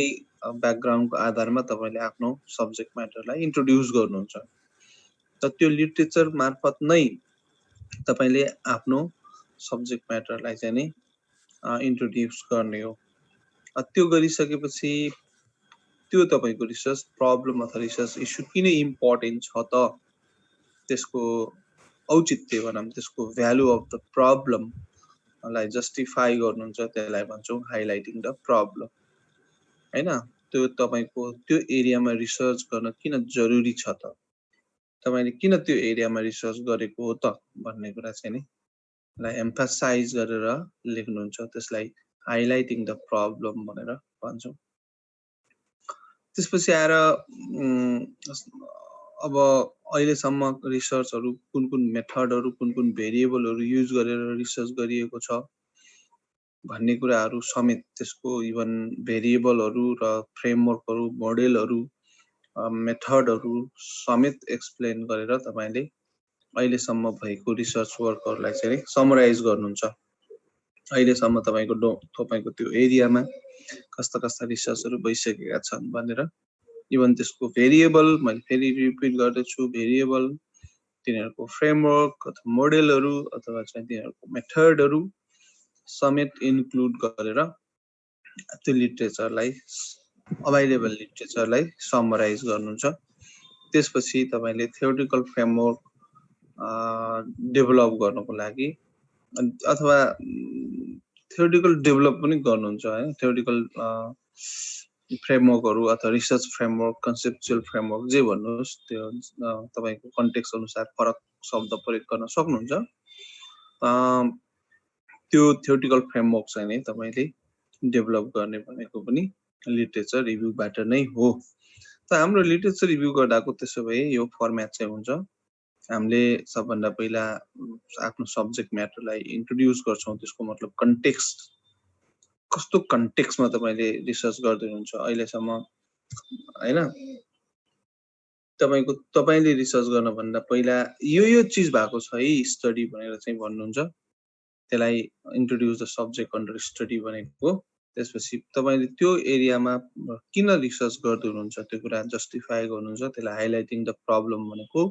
यही ब्याकग्राउन्डको आधारमा तपाईले आफ्नो सब्जेक्ट म्याटरलाई इन्ट्रोड्युस गर्नुहुन्छ। त त्यो लिटरेचर मार्फत नै तपाईले आफ्नो सब्जेक्ट म्याटरलाई चाहिँ नि इन्ट्रोड्युस गर्ने हो। त्यो गरिसकेपछि त्यो तपाईको रिसर्च प्रब्लम अथवा रिसर्च इस्यु किन इम्पोर्टेन्ट छ त, त्यसको औचित्य भनौँ, त्यसको भ्यालु अफ द प्रब्लम लाई जस्टिफाई गर्नुहुन्छ, त्यसलाई भन्छौँ हाइलाइटिङ द प्रब्लम हैन। त्यो तपाईको त्यो एरियामा रिसर्च गर्न किन जरुरी छ त, तपाईले किन त्यो एरियामा रिसर्च गरेको हो त भन्ने कुरा चाहिँ नि लाई एम्फसाइज गरेर लेख्नुहुन्छ, त्यसलाई हाइलाइटिङ द प्रब्लम भनेर भन्छौँ। त्यसपछि आएर अब अहिलेसम्म रिसर्चहरु कुन कुन मेथडहरु कुन कुन भेरिएबलहरु युज गरेर रिसर्च गरिएको छ भन्ने कुराहरु समेत, त्यसको इभन भेरिएबलहरु र फ्रेमवर्कहरु, मोडेलहरु, मेथडहरु समेत एक्सप्लेन गरेर तपाईले अहिलेसम्म भएको रिसर्च वर्कहरुलाई चाहिँ समराइज गर्नुहुन्छ। अहिलेसम्म तपाईको त्यो एरियामा कस्ता कस्ता रिसर्चहरु भइसकेका छन् भनेर, इभन त्यसको भेरिएबल, मैले फेरि रिपिट गर्दैछु, भेरिएबल, तिनीहरुको फ्रेमवर्क अथवा मोडेलहरु अथवा चाहिँ तिनीहरुको मेथडहरु समेत इन्क्लुड गरेर त्यो लिटरेचरलाई, अभाइलेबल लिटरेचरलाई समराइज गर्नुहुन्छ। त्यसपछि तपाईले थ्योरेटिकल फ्रेमवर्क डेभलप गर्नको लागि अथवा थ्योरेटिकल डेभलप पनि गर्नुहुन्छ हैन, थ्योरेटिकल फ्रेमवर्कहरु अथवा रिसर्च फ्रेमवर्क, कन्सेप्चुअल फ्रेमवर्क जे भन्नुहोस्, त्यो तपाईको कन्टेक्स्ट अनुसार फरक शब्द प्रयोग गर्न सक्नुहुन्छ। त्यो थ्योरेटिकल फ्रेमवर्क चाहिँ नि तपाईले डेभलप गर्ने भनेको पनि लिटरेचर रिभ्यूबाट नै हो। त हाम्रो लिटरेचर रिभ्यू गर्दाको त्यसो भए यो फर्म्याट चाहिँ हुन्छ, हामीले सबभन्दा पहिला आफ्नो सब्जेक्ट म्याटरलाई इन्ट्रोड्युस गर्छौं, त्यसको मतलब कन्टेक्स्ट, कस्तो कन्टेक्स्टमा तपाईले रिसर्च गर्दै हुनुहुन्छ अहिलेसम्म हैन। तपाईले रिसर्च गर्न भन्दा पहिला यो चीज भएको छ है स्टडी भनेर चाहिँ भन्नुहुन्छ, त्यसलाई introduce the subject under study भनेको। त्यसपछि तपाईले त्यो एरियामा किन रिसर्च गर्दै हुनुहुन्छ त्यो कुरा जस्टिफाई गर्नुहुन्छ, त्यसलाई हाइलाइटिङ द प्रब्लम भनेको।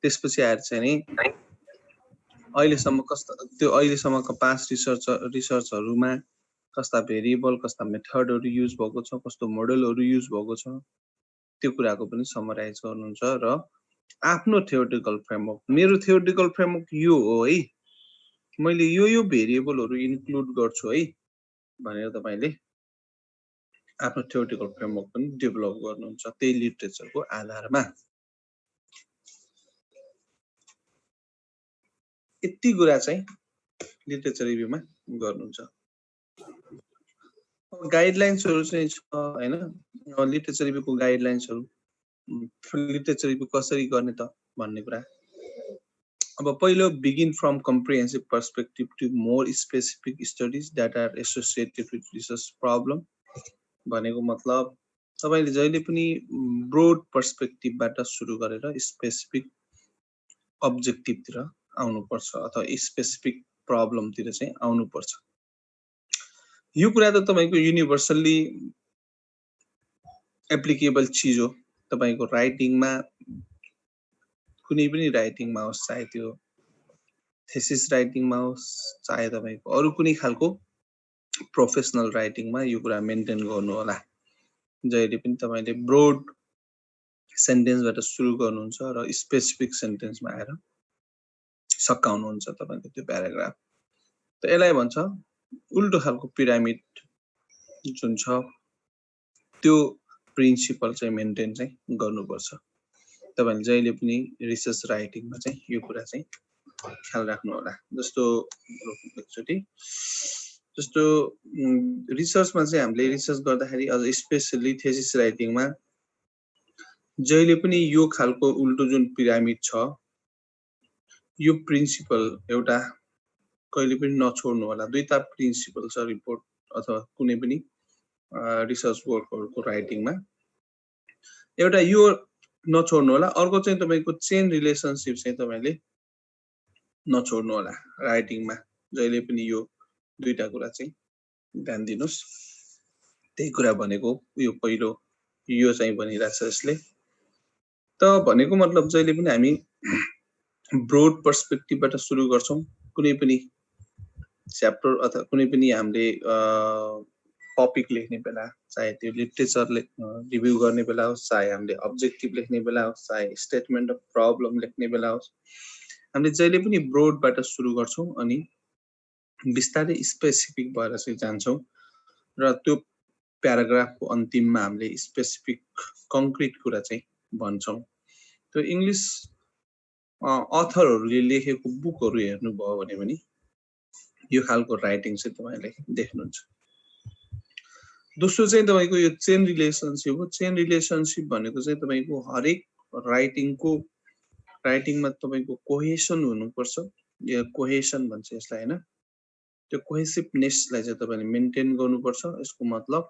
त्यसपछि आएर चाहिँ नि अहिलेसम्मका पास्ट रिसर्चहरुमा कस्ता भेरिएबल, कस्ता मेथडहरु युज भएको छ, कस्तो मोडेलहरु युज भएको छ, त्यो कुराको पनि समराइज गर्नुहुन्छ। र आफ्नो थ्योरेटिकल फ्रेमवर्क, मेरो थ्योरेटिकल फ्रेमवर्क यो हो है, मैले यो भेरिएबलहरु इन्क्लुड गर्छु है भनेर तपाईले आफ्नो थ्योरेटिकल फ्रेमवर्क पनि डेभलप गर्नुहुन्छ त्यही लिटरेचरको आधारमा। यति कुरा चाहिँ लिटरेचर रिभ्यूमा गर्नुहुन्छ। गाइडलाइन्सहरु चाहिँ छ हैन, लिटरेचर रिभ्यूको गाइडलाइन्सहरु, लिटरेचर रिभ्यू कसरी गर्ने त भन्ने कुरा। अब पहिलो, begin from comprehensive perspective to more specific studies that are associated with research problem भनेको मतलब तपाईले जहिले पनि ब्रोड पर्सपेक्टिभबाट सुरु गरेर स्पेसिफिक अब्जेक्टिभतिर आउनुपर्छ अथवा स्पेसिफिक प्रब्लमतिर चाहिँ आउनुपर्छ। यो कुरा त तपाईको युनिभर्सल्ली एप्लिकेबल चीज हो। तपाईको राइटिङमा, कुनै पनि राइटिङमा होस्, चाहे त्यो थेसिस राइटिङमा होस्, चाहे तपाईको अरु कुनै खालको प्रोफेसनल राइटिङमा यो कुरा मेन्टेन गर्नु होला। जहिले पनि तपाईले ब्रोड सेन्टेन्सबाट सुरु गर्नुहुन्छ र स्पेसिफिक सेन्टेन्समा आएर सकाउनुहुन्छ तपाईको त्यो प्याराग्राफ। त यसलाई भन्छ उल्टो खालको पिरामिड जुन छ, त्यो प्रिन्सिपल चाहिँ मेन्टेन चाहिँ गर्नुपर्छ। तपाईले जहिले पनि रिसर्च राइटिङमा चाहिँ यो कुरा चाहिँ ख्याल राख्नु होला। जस्तो रिसर्चमा चाहिँ हामीले रिसर्च गर्दाखेरि अझ स्पेशली थेसिस राइटिङमा जहिले पनि यो खालको उल्टो जुन पिरामिड छ, यो प्रिन्सिपल एउटा कहिले पनि नछोड्नु होला। दुईटा प्रिन्सिपल छ रिपोर्ट अथवा कुनै पनि रिसर्च वर्कहरुको राइटिङमा। एउटा यो नछोड्नु होला, अर्को चाहिँ तपाईको चेन रिलेसनशिप चाहिँ तपाईले नछोड्नु होला राइटिङमा। जहिले पनि यो दुईटा कुरा चाहिँ ध्यान दिनुस्। त्यही कुरा भनेको यो पहिलो यो चाहिँ भनिरहेछ यसले। त भनेको मतलब जहिले पनि हामी ब्रोड पर्सपेक्टिभबाट सुरु गर्छौं कुनै पनि च्याप्टर अथवा कुनै पनि हामीले टपिक लेख्ने बेला, चाहे त्यो लिटरेचर रिभ्यू गर्ने बेला होस्, चाहे हामीले अब्जेक्टिभ लेख्ने बेला होस्, चाहे स्टेटमेन्ट अफ प्रब्लम लेख्ने बेला होस्, हामीले जहिले पनि ब्रोडबाट सुरु गर्छौं अनि बिस्तारै स्पेसिफिक भएर चाहिँ जान्छौं र त्यो प्याराग्राफको अन्तिममा हामीले स्पेसिफिक कङ्क्रिट कुरा चाहिँ भन्छौं। त्यो इंग्लिश अथरहरूले लेखेको बुकहरू हेर्नुभयो भने पनि यो खालको राइटिङ चाहिँ तपाईले देख्नुहुन्छ। दोस्रो चाहिँ तपाईको यो चेन रिलेसनशिप हो। चेन रिलेसनशिप भनेको चाहिँ तपाईको हरेक राइटिङमा तपाईको कोहेसन हुनुपर्छ। यो कोहेसन भन्छ यसलाई हैन। त्यो कोहेसिभनेसलाई चाहिँ तपाईले मेन्टेन गर्नुपर्छ। यसको मतलब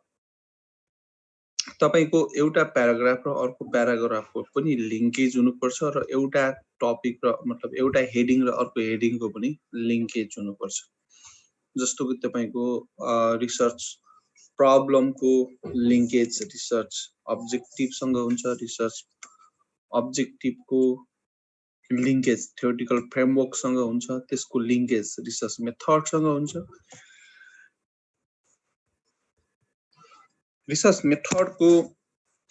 तपाईको एउटा प्याराग्राफ र अर्को प्याराग्राफको पनि लिंकेज हुनुपर्छ र एउटा टपिक र मतलब एउटा हेडिङ र अर्को हेडिङको पनि लिंकेज हुनुपर्छ। जस्तो कि तपाईको रिसर्च प्रब्लमको लिंकेज रिसर्च अब्जेक्टिभसँग हुन्छ, रिसर्च अब्जेक्टिभको लिंकेज थ्योरेटिकल फ्रेमवर्कसँग हुन्छ, त्यसको लिंकेज रिसर्च मेथडसँग हुन्छ। रिसर्च मेथडको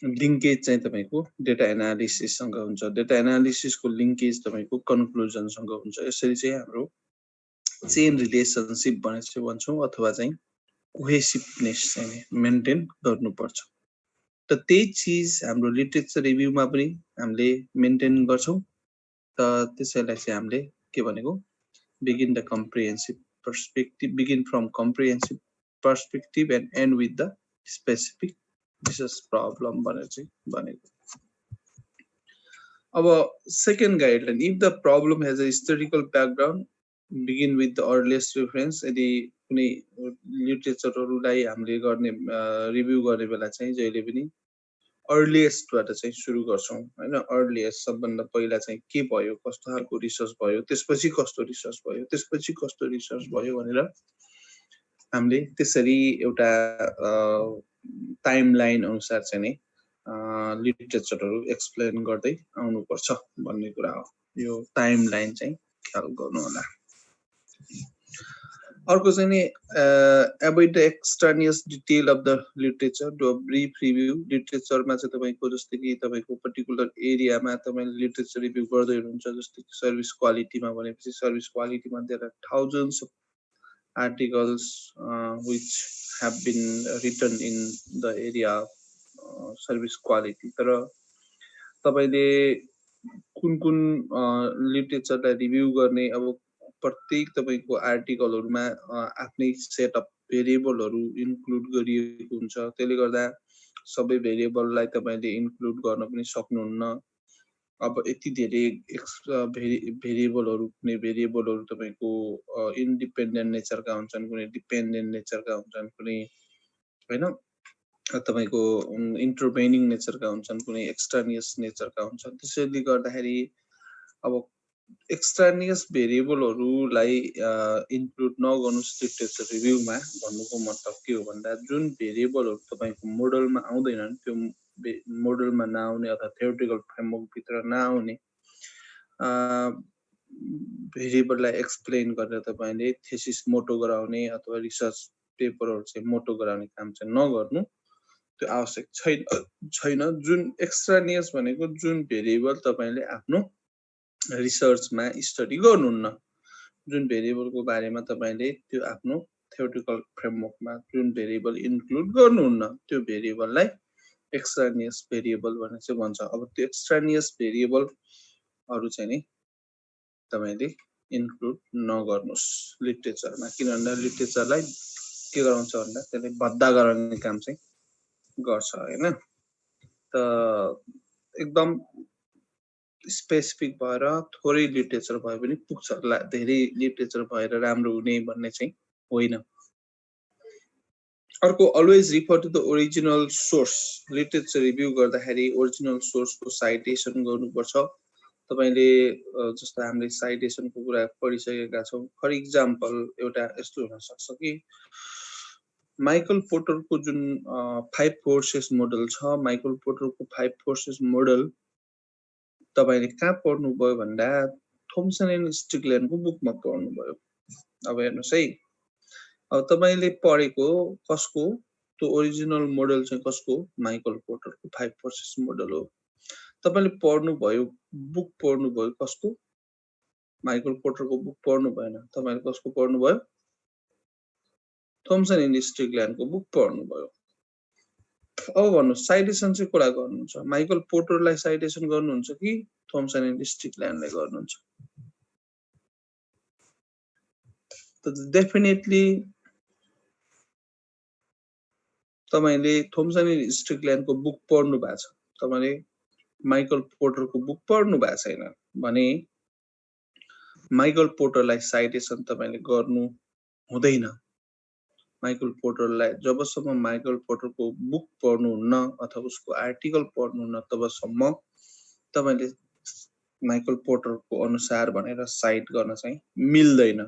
लिंकेज चाहिँ तपाईको डेटा एनालिसिससँग हुन्छ, डेटा एनालिसिसको लिंकेज तपाईको कन्क्लुजनसँग हुन्छ। यसरी चाहिँ हाम्रो चेन रिलेसनशिप भनेर चाहिँ भन्छौं अथवा चाहिँ कोहेसिभनेस चाहिँ मेन्टेन गर्नुपर्छ। त त्यही चीज हाम्रो लिटरेचर रिभ्यूमा पनि हामीले मेन्टेन गर्छौं। त त्यसैलाई चाहिँ हामीले के भनेको begin the comprehensive perspective, begin from comprehensive perspective and end with the specific research problem भनेर चाहिँ भनेको। अब second guideline, if the problem has a historical background, begin with the earliest reference। यदि कुनै लिटरेचरहरुलाई हामीले गर्ने रिभ्यू गर्ने बेला चाहिँ जहिले पनि अर्लिएस्टबाट चाहिँ सुरु गर्छौं हैन। अर्लिएस्ट सबभन्दा पहिला चाहिँ के भयो, कस्तो खालको रिसर्च भयो, त्यसपछि कस्तो रिसर्च भयो, त्यसपछि कस्तो रिसर्च भयो भनेर हामीले त्यसरी एउटा टाइमलाइन अनुसार चाहिँ नि लिटरेचरहरु एक्सप्लेन गर्दै आउनु पर्छ भन्ने कुरा हो। यो टाइमलाइन चाहिँ ख्याल गर्नु होला। अर्को चाहिँ नि avoid the extraneous detail of the literature, do a brief review. लिटरेचरमा चाहिँ तपाईको जस्तै कि तपाईको पर्टिकुलर एरियामा तपाईले लिटरेचर रिभ्यू गर्दै हुनुहुन्छ, जस्तै कि सर्भिस क्वालिटीमा भनेपछि सर्भिस क्वालिटीमा there are thousands of articles which have been written in the area service quality. तर तपाईले कुन लिटरेचरलाई रिभ्यू गर्ने, अब प्रत्येक तपाईको आर्टिकलहरुमा आफ्नै सेट अफ भेरिएबलहरु इन्क्लुड गरिएको हुन्छ। त्यसले गर्दा सबै भेरिएबललाई तपाईले इन्क्लुड गर्न पनि सक्नुहुन्न। अब यति धेरै भेरिएबलहरु, कुनै भेरिएबलहरु तपाईको इन्डिपेन्डेन्ट नेचरका हुन्छन्, कुनै डिपेन्डेन्ट नेचरका हुन्छन्, कुनै हैन तपाईको इन्टरभेनिङ नेचरका हुन्छन्, कुनै एक्सट्रानियस नेचरका हुन्छन्। त्यसैले गर्दाखेरि अब एक्सट्रानियस भेरिएबलहरुलाई इन्क्लुड नगर्नुस् लिटरेचर रिभ्यूमा भन्नुको मतलब के हो भन्दा जुन भेरिएबलहरु तपाईको मोडलमा आउँदैनन्, त्यो मोडलमा नआउने अथवा थ्योरेटिकल फ्रेमवर्क भित्र नआउने भेरिएबललाई एक्सप्लेन गरेर तपाईले थेसिस मोटो गराउने अथवा रिसर्च पेपरहरु चाहिँ मोटो गराउने काम चाहिँ नगर्नु, त्यो आवश्यक छैन। जुन एक्सट्रानियस भनेको जुन भेरिएबल तपाईले आफ्नो रिसर्चमा स्टडी गर्नुहुन्न, जुन भेरिएबलको बारेमा तपाईले त्यो आफ्नो थ्योरेटिकल फ्रेमवर्कमा जुन भेरिएबल इन्क्लुड गर्नुहुन्न, त्यो भेरिएबललाई एक्सट्रानियस भेरिएबल भनेर चाहिँ भन्छ। अब त्यो एक्सट्रानियस भेरिएबलहरु चाहिँ नि तपाईले इन्क्लुड नगर्नुस् लिटरेचरमा, किनभने लिटरेचरलाई के गराउँछ भन्दा त्यसले भद्दा गराउने काम चाहिँ गर्छ हैन। त एकदम स्पेसिफिक भएर थोरै लिटरेचर भए पनि पुग्छ, धेरै लिटरेचर भएर राम्रो हुने भन्ने चाहिँ होइन। अर्को, always refer to the original source. Literature review गर्दाखेरि ओरिजिनल सोर्सको साइटेसन गर्नुपर्छ। तपाईले जस्तो हामीले साइटेसनको कुरा पढिसकेका छौं। फर एक्जाम्पल एउटा यस्तो हुन सक्छ कि माइकल पोर्टरको जुन 5 फोर्सेस मोडल छ, माइकल पोर्टरको 5 फोर्सेस मोडल तपाईले कहाँ पढ्नुभयो भन्दा थोम्सन एन्ड स्टिकल्यान्डको बुकमा पढ्नुभयो। अब हेर्नुस् है, अब तपाईले पढेको कसको, त्यो ओरिजिनल मोडल चाहिँ कसको, माइकल पोर्टरको 5 फोर्सेस मोडल हो। तपाईले पढ्नुभयो, बुक पढ्नुभयो कसको, माइकल पोर्टरको बुक पढ्नु भएन, तपाईले कसको पढ्नुभयो, थोम्सन एन्ड स्टिकल्यान्डको बुक पढ्नुभयो। अब भन्नुस् साइटेसन चाहिँ कुरा गर्नुहुन्छ, माइकल पोर्टरलाई साइटेसन गर्नुहुन्छ कि थोम्सन एन्ड स्टिकल्यान्डलाई गर्नुहुन्छ? त डेफिनेटली तपाईले थोम्सन एन्ड स्टिकल्यान्डको बुक पढ्नु भएको छ, तपाईले माइकल पोर्टरको बुक पढ्नु भएको छैन भने माइकल पोर्टरलाई साइटेसन तपाईले गर्नु हुँदैन। माइकल पोर्टरलाई जबसम्म माइकल पोर्टरको बुक पढ्नुहुन्न अथवा उसको आर्टिकल पढ्नुहुन्न तबसम्म तपाईले माइकल पोर्टरको अनुसार भनेर साइट गर्न चाहिँ मिल्दैन।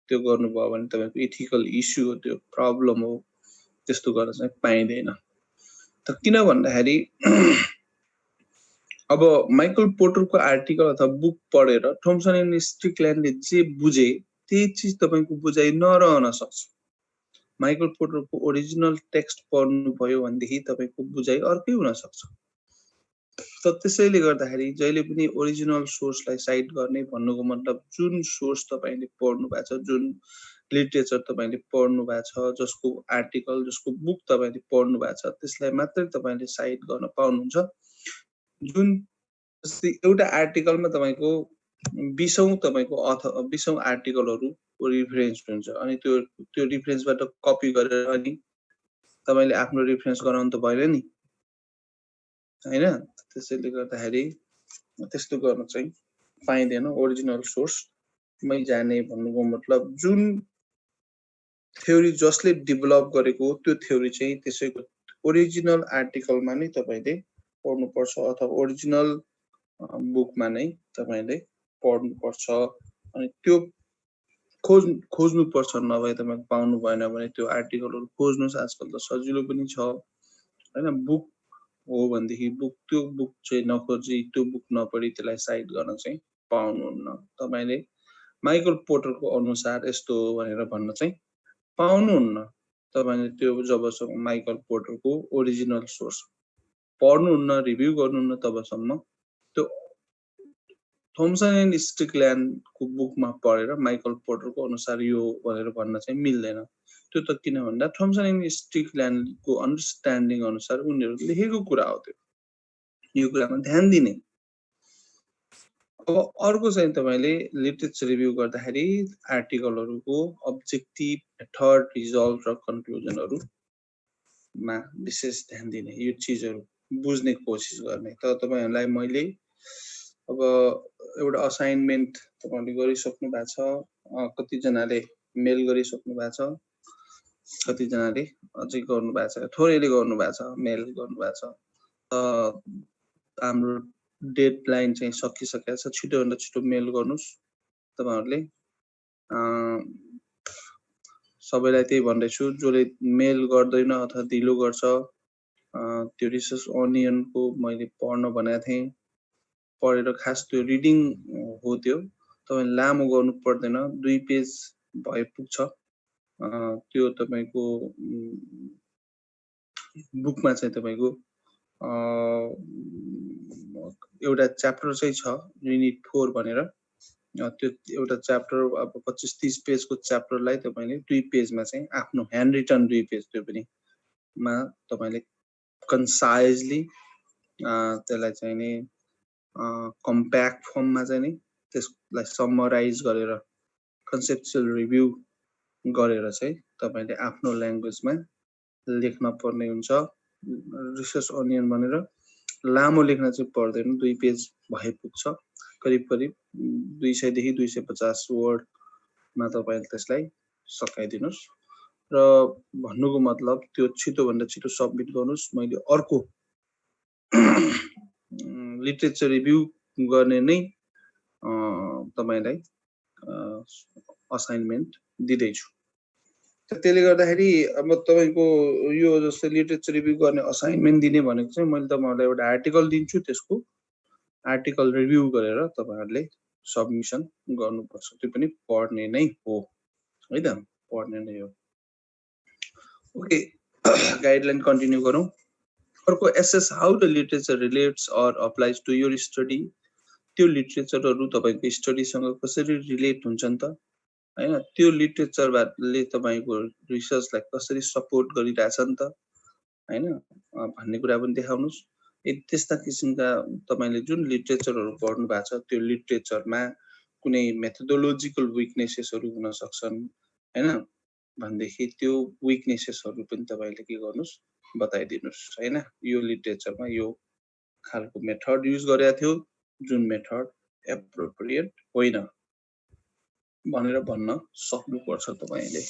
त्यो गर्नुभयो भने तपाईको एथिकल इस्यु हो, त्यो प्रब्लम हो, त्यस्तो गर्न चाहिँ पाइँदैन। त किन भन्दाखेरि अब माइकल पोर्टरको आर्टिकल अथवा बुक पढेर थोम्सन एन्ड स्टिकल्यान्डले जे बुझे त्यही चीज तपाईको बुझाइ नरहन सक्छ। माइकल पोर्टरको ओरिजिनल टेक्स्ट पढ्नुभयो भनेदेखि तपाईको बुझाइ अर्कै हुन सक्छ। त त्यसैले गर्दाखेरि जहिले पनि ओरिजिनल सोर्सलाई साइट गर्ने भन्नुको मतलब जुन सोर्स तपाईले पढ्नु भएको छ, जुन लिटरेचर तपाईले पढ्नु भएको छ, जसको आर्टिकल, जसको बुक तपाईले पढ्नु भएको छ, त्यसलाई मात्रै तपाईले साइट गर्न पाउनुहुन्छ। जुन एउटा आर्टिकलमा तपाईको 20औं तपाईको 20औं आर्टिकलहरु रिफरेन्स हुन्छ अनि त्यो रिफरेन्सबाट कपी गरेर अनि तपाईले आफ्नो रिफरेन्स गराउनु त भएन नि, हैन? त्यसैले गर्दाखेरि त्यस्तो गर्न चाहिँ पाइँदैन। ओरिजिनल सोर्स मै जाने भन्नुको मतलब जुन थ्योरी जसले डेभलप गरेको त्यो थ्योरी चाहिँ त्यसैको ओरिजिनल आर्टिकलमा नै तपाईले पढ्नुपर्छ अथवा ओरिजिनल बुकमा नै तपाईले पढ्नुपर्छ। अनि त्यो खोज्नुपर्छ, नभए तपाईले पाउनु भएन भने त्यो आर्टिकलहरु खोज्नुस्, आजकल त सजिलो पनि छ हैन। बुक हो भनेदेखि त्यो बुक चाहिँ नखोजी, त्यो बुक नपढी त्यसलाई साइट गर्न चाहिँ पाउनुहुन्न। तपाईले माइकल पोर्टरको अनुसार यस्तो हो भनेर भन्न चाहिँ पाउनुहुन्न। तपाईले त्यो जबसम्म माइकल पोर्टरको ओरिजिनल सोर्स पढ्नुहुन्न, रिभ्यु गर्नुहुन्न तबसम्म त्यो थोम्सन एन्ड स्टिकल्यान्डको बुकमा पढेर माइकल पोर्टरको अनुसार यो भनेर भन्न चाहिँ मिल्दैन। त्यो त किन भन्दा थोम्सन एन्ड स्टिकल्यान्डको अन्डरस्ट्यान्डिङ अनुसार उनीहरुले लेखेको कुरा हो त्यो। यो कुरामा ध्यान दिने। अब अर्को चाहिँ तपाईले लिटरेचर रिभ्यु गर्दाखेरि आर्टिकलहरुको अब्जेक्टिभ, मेथड, रिजल्ट र कन्क्लुजनहरुमा विशेष ध्यान दिने, यो चीजहरु बुझ्ने कोसिस गर्ने। त तपाईहरुलाई मैले अब एउटा असाइनमेन्ट तपाईले गरिसक्नु भएको छ, कति जनाले मेल गरिसक्नु भएको छ, कति जनाले अझै गर्नु भएको छ, थोरैले गर्नु भएको छ, मेल गर्नु भएको छ। हाम्रो डेडलाइन चाहिँ सकिसकेको छ, छिटो भन्दा छिटो मेल गर्नुस् तपाईहरुले। सबैलाई त्यही भन्दैछु, जसले मेल गर्दैन अथवा ढिलो गर्छ, त्यो रिसर्च अनियनको मैले पढ्न भनेको थिएँ, पढेर खास त्यो रिडिङ हो, त्यो तपाईले लामो गर्नु पर्दैन, 2 पेज भए पुग्छ। त्यो तपाईको बुकमा चाहिँ तपाईको एउटा च्याप्टर चाहिँ छ, युनिट 4 भनेर। त्यो एउटा च्याप्टर अब 25-30 पेजको च्याप्टरलाई तपाईले 2 पेजमा चाहिँ आफ्नो ह्यान्ड रिटन 2 पेज त्यो पनि मा तपाईले कन्साइजली त्यसलाई चाहिँ नि कम्प्याक्ट फर्ममा चाहिँ नि त्यसलाई समराइज गरेर कन्सेप्चुअल रिभ्यु गरेर चाहिँ तपाईले आफ्नो ल्याङ्ग्वेजमा लेख्न पर्ने हुन्छ। रिसर्च अनियन भनेर लामो लेख्न चाहिँ पर्दैन, 2 पेज भए पुग्छ। करिब 200 देखि 250 वर्डमा तपाईले त्यसलाई सकाइदिनुस् र भन्नुको मतलब त्यो छिटो भन्दा छिटो सबमिट गर्नुस्। मैले अर्को लिटरेचर रिभ्यु गर्ने नै तपाईलाई असाइनमेन्ट दिँदैछु। त्यसले गर्दाखेरि अब तपाईको यो जस्तो लिटरेचर रिभ्यू गर्ने असाइनमेन्ट दिने भनेको चाहिँ मैले तपाईहरुलाई एउटा आर्टिकल दिन्छु, त्यसको आर्टिकल रिभ्यू गरेर तपाईहरुले सबमिसन गर्नुपर्छ। त्यो पनि पढ्ने नै हो है त, पढ्ने नै हो। ओके, गाइडलाइन कन्टिन्यू गरौँ। अर्को, assess how the literature relates or applies to your study. त्यो लिटरेचरहरु तपाईको स्टडीसँग कसरी रिलेट हुन्छन् त हैन, त्यो लिटरेचरले तपाईको रिसर्चलाई कसरी सपोर्ट गरिरहेछन् त हैन भन्ने कुरा पनि देखाउनुस्। यदि त्यस्ता किसिमका तपाईले जुन लिटरेचरहरु पढ्नु भएको छ त्यो लिटरेचरमा कुनै मेथोडोलोजिकल विकनेसेसहरु हुन सक्छन् हैन भन्देखि त्यो विकनेसेसहरु पनि तपाईले के गर्नुस्, बताइदिनुस् हैन। यो लिटरेचरमा यो खालको मेथड युज गरेको थियो, जुन मेथड एप्रोप्रिएट होइन भनेर भन्न सक्नुपर्छ तपाईले।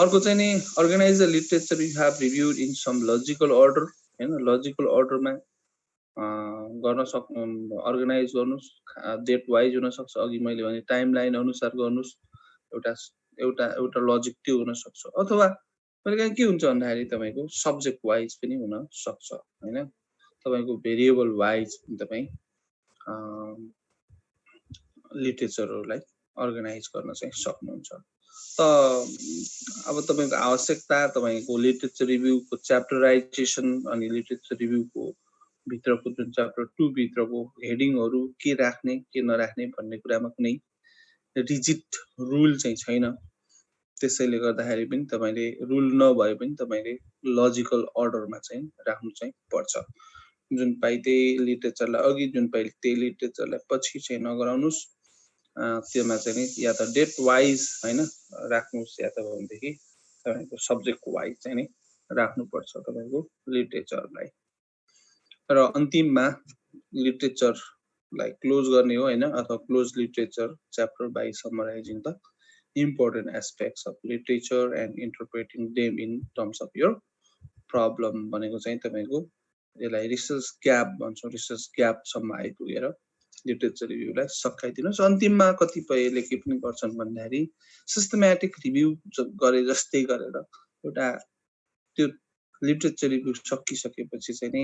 अर्को चाहिँ नि, organize the literature you have reviewed in some logical order हैन, लजिकल अर्डरमा गर्न सक्नु, अर्गनाइज गर्नुस्। डेट वाइज हुन सक्छ, अघि मैले भने टाइमलाइन अनुसार गर्नुस्, एउटा लजिक त्यो हुन सक्छ, अथवा कहिलेकाहीँ के हुन्छ भन्दाखेरि तपाईको सब्जेक्ट वाइज पनि हुन सक्छ हैन। तपाईको भेरिएबल वाइज तपाई लिटरेचरहरुलाई अर्गनाइज गर्न चाहिँ सक्नुहुन्छ। त अब तपाईको आवश्यकता तपाईको लिटरेचर रिभ्यूको च्याप्टराइजेसन अनि लिटरेचर रिभ्यूको भित्रको जुन च्याप्टर 2 भित्रको हेडिङहरु के राख्ने के नराख्ने भन्ने कुरामा कुनै रिजिड रुल चाहिँ छैन। त्यसैले गर्दाखेरि पनि तपाईले रुल नभए पनि तपाईले लजिकल अर्डरमा चाहिँ राख्नु चाहिँ पर्छ। जुन पाइ त्यही लिटरेचरलाई अघि, जुन पाइ त्यही लिटरेचरलाई पछि चाहिँ नगराउनुस्। त्यसमा चाहिँ नि या त डेट वाइज हैन राख्नुस्, या त भनेदेखि तपाईको सब्जेक्ट वाइज चाहिँ नि राख्नुपर्छ तपाईको लिटरेचरलाई। र अन्तिममा लिटरेचरलाई क्लोज गर्ने हो हैन, अथवा close literature chapter by summarizing the important aspects of literature and interpreting them in terms of your problem भनेको चाहिँ तपाईको यसलाई रिसर्च ग्याप भन्छौं। रिसर्च ग्याप सम्म आइपुगेर लिटरेचर रिभ्यूलाई सकाइदिनुस्। अन्तिममा कतिपयले के पनि गर्छन् भन्दाखेरि सिस्टमेटिक रिभ्यू गरे जस्तै गरेर एउटा त्यो लिटरेचर रिभ्यू सकिसकेपछि चाहिँ नि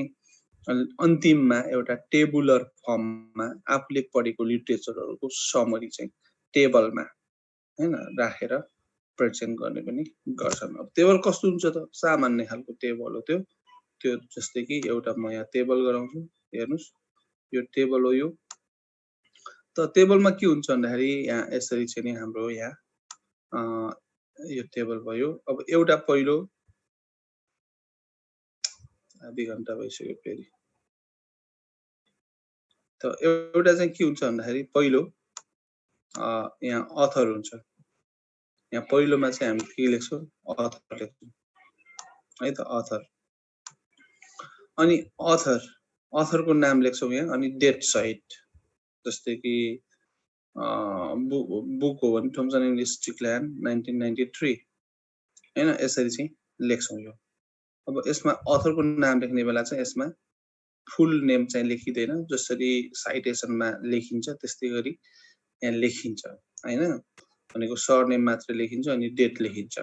अन्तिममा एउटा टेबुलर फर्ममा आफूले पढेको लिटरेचरहरुको समरी चाहिँ टेबलमा हैन राखेर प्रेजेन्ट गर्ने पनि गर्छन्। अब टेबल कस्तो हुन्छ त, सामान्य खालको टेबल हो त्यो जस्तै कि एउटा म यहाँ टेबल गराउँछु, हेर्नुस् यो टेबल हो। यो त टेबलमा के हुन्छ भन्दाखेरि यहाँ यसरी चाहिँ नि हाम्रो यहाँ यो टेबल भयो। अब एउटा पहिलो आधी घण्टा भइसक्यो फेरि। त एउटा चाहिँ के हुन्छ भन्दाखेरि पहिलो यहाँ अथर हुन्छ। यहाँ पहिलोमा चाहिँ हामी के लेख्छौं, अथर लेख्छौं है त, अथर। अनि अथरको नाम लेख्छौं यहाँ, अनि डेट सहित। जस्तै कि बुक हो भने थम्सन एन्ड स्टिकल्यान्ड 1993 हैन, यसरी चाहिँ लेख्छौं यो। अब यसमा अथरको नाम लेख्ने बेला चाहिँ यसमा फुल नेम चाहिँ लेखिदैन, जसरी साइटेसनमा लेखिन्छ त्यस्तै गरी यहाँ लेखिन्छ हैन। भनेको सरनेम मात्र लेखिन्छ अनि डेट लेखिन्छ।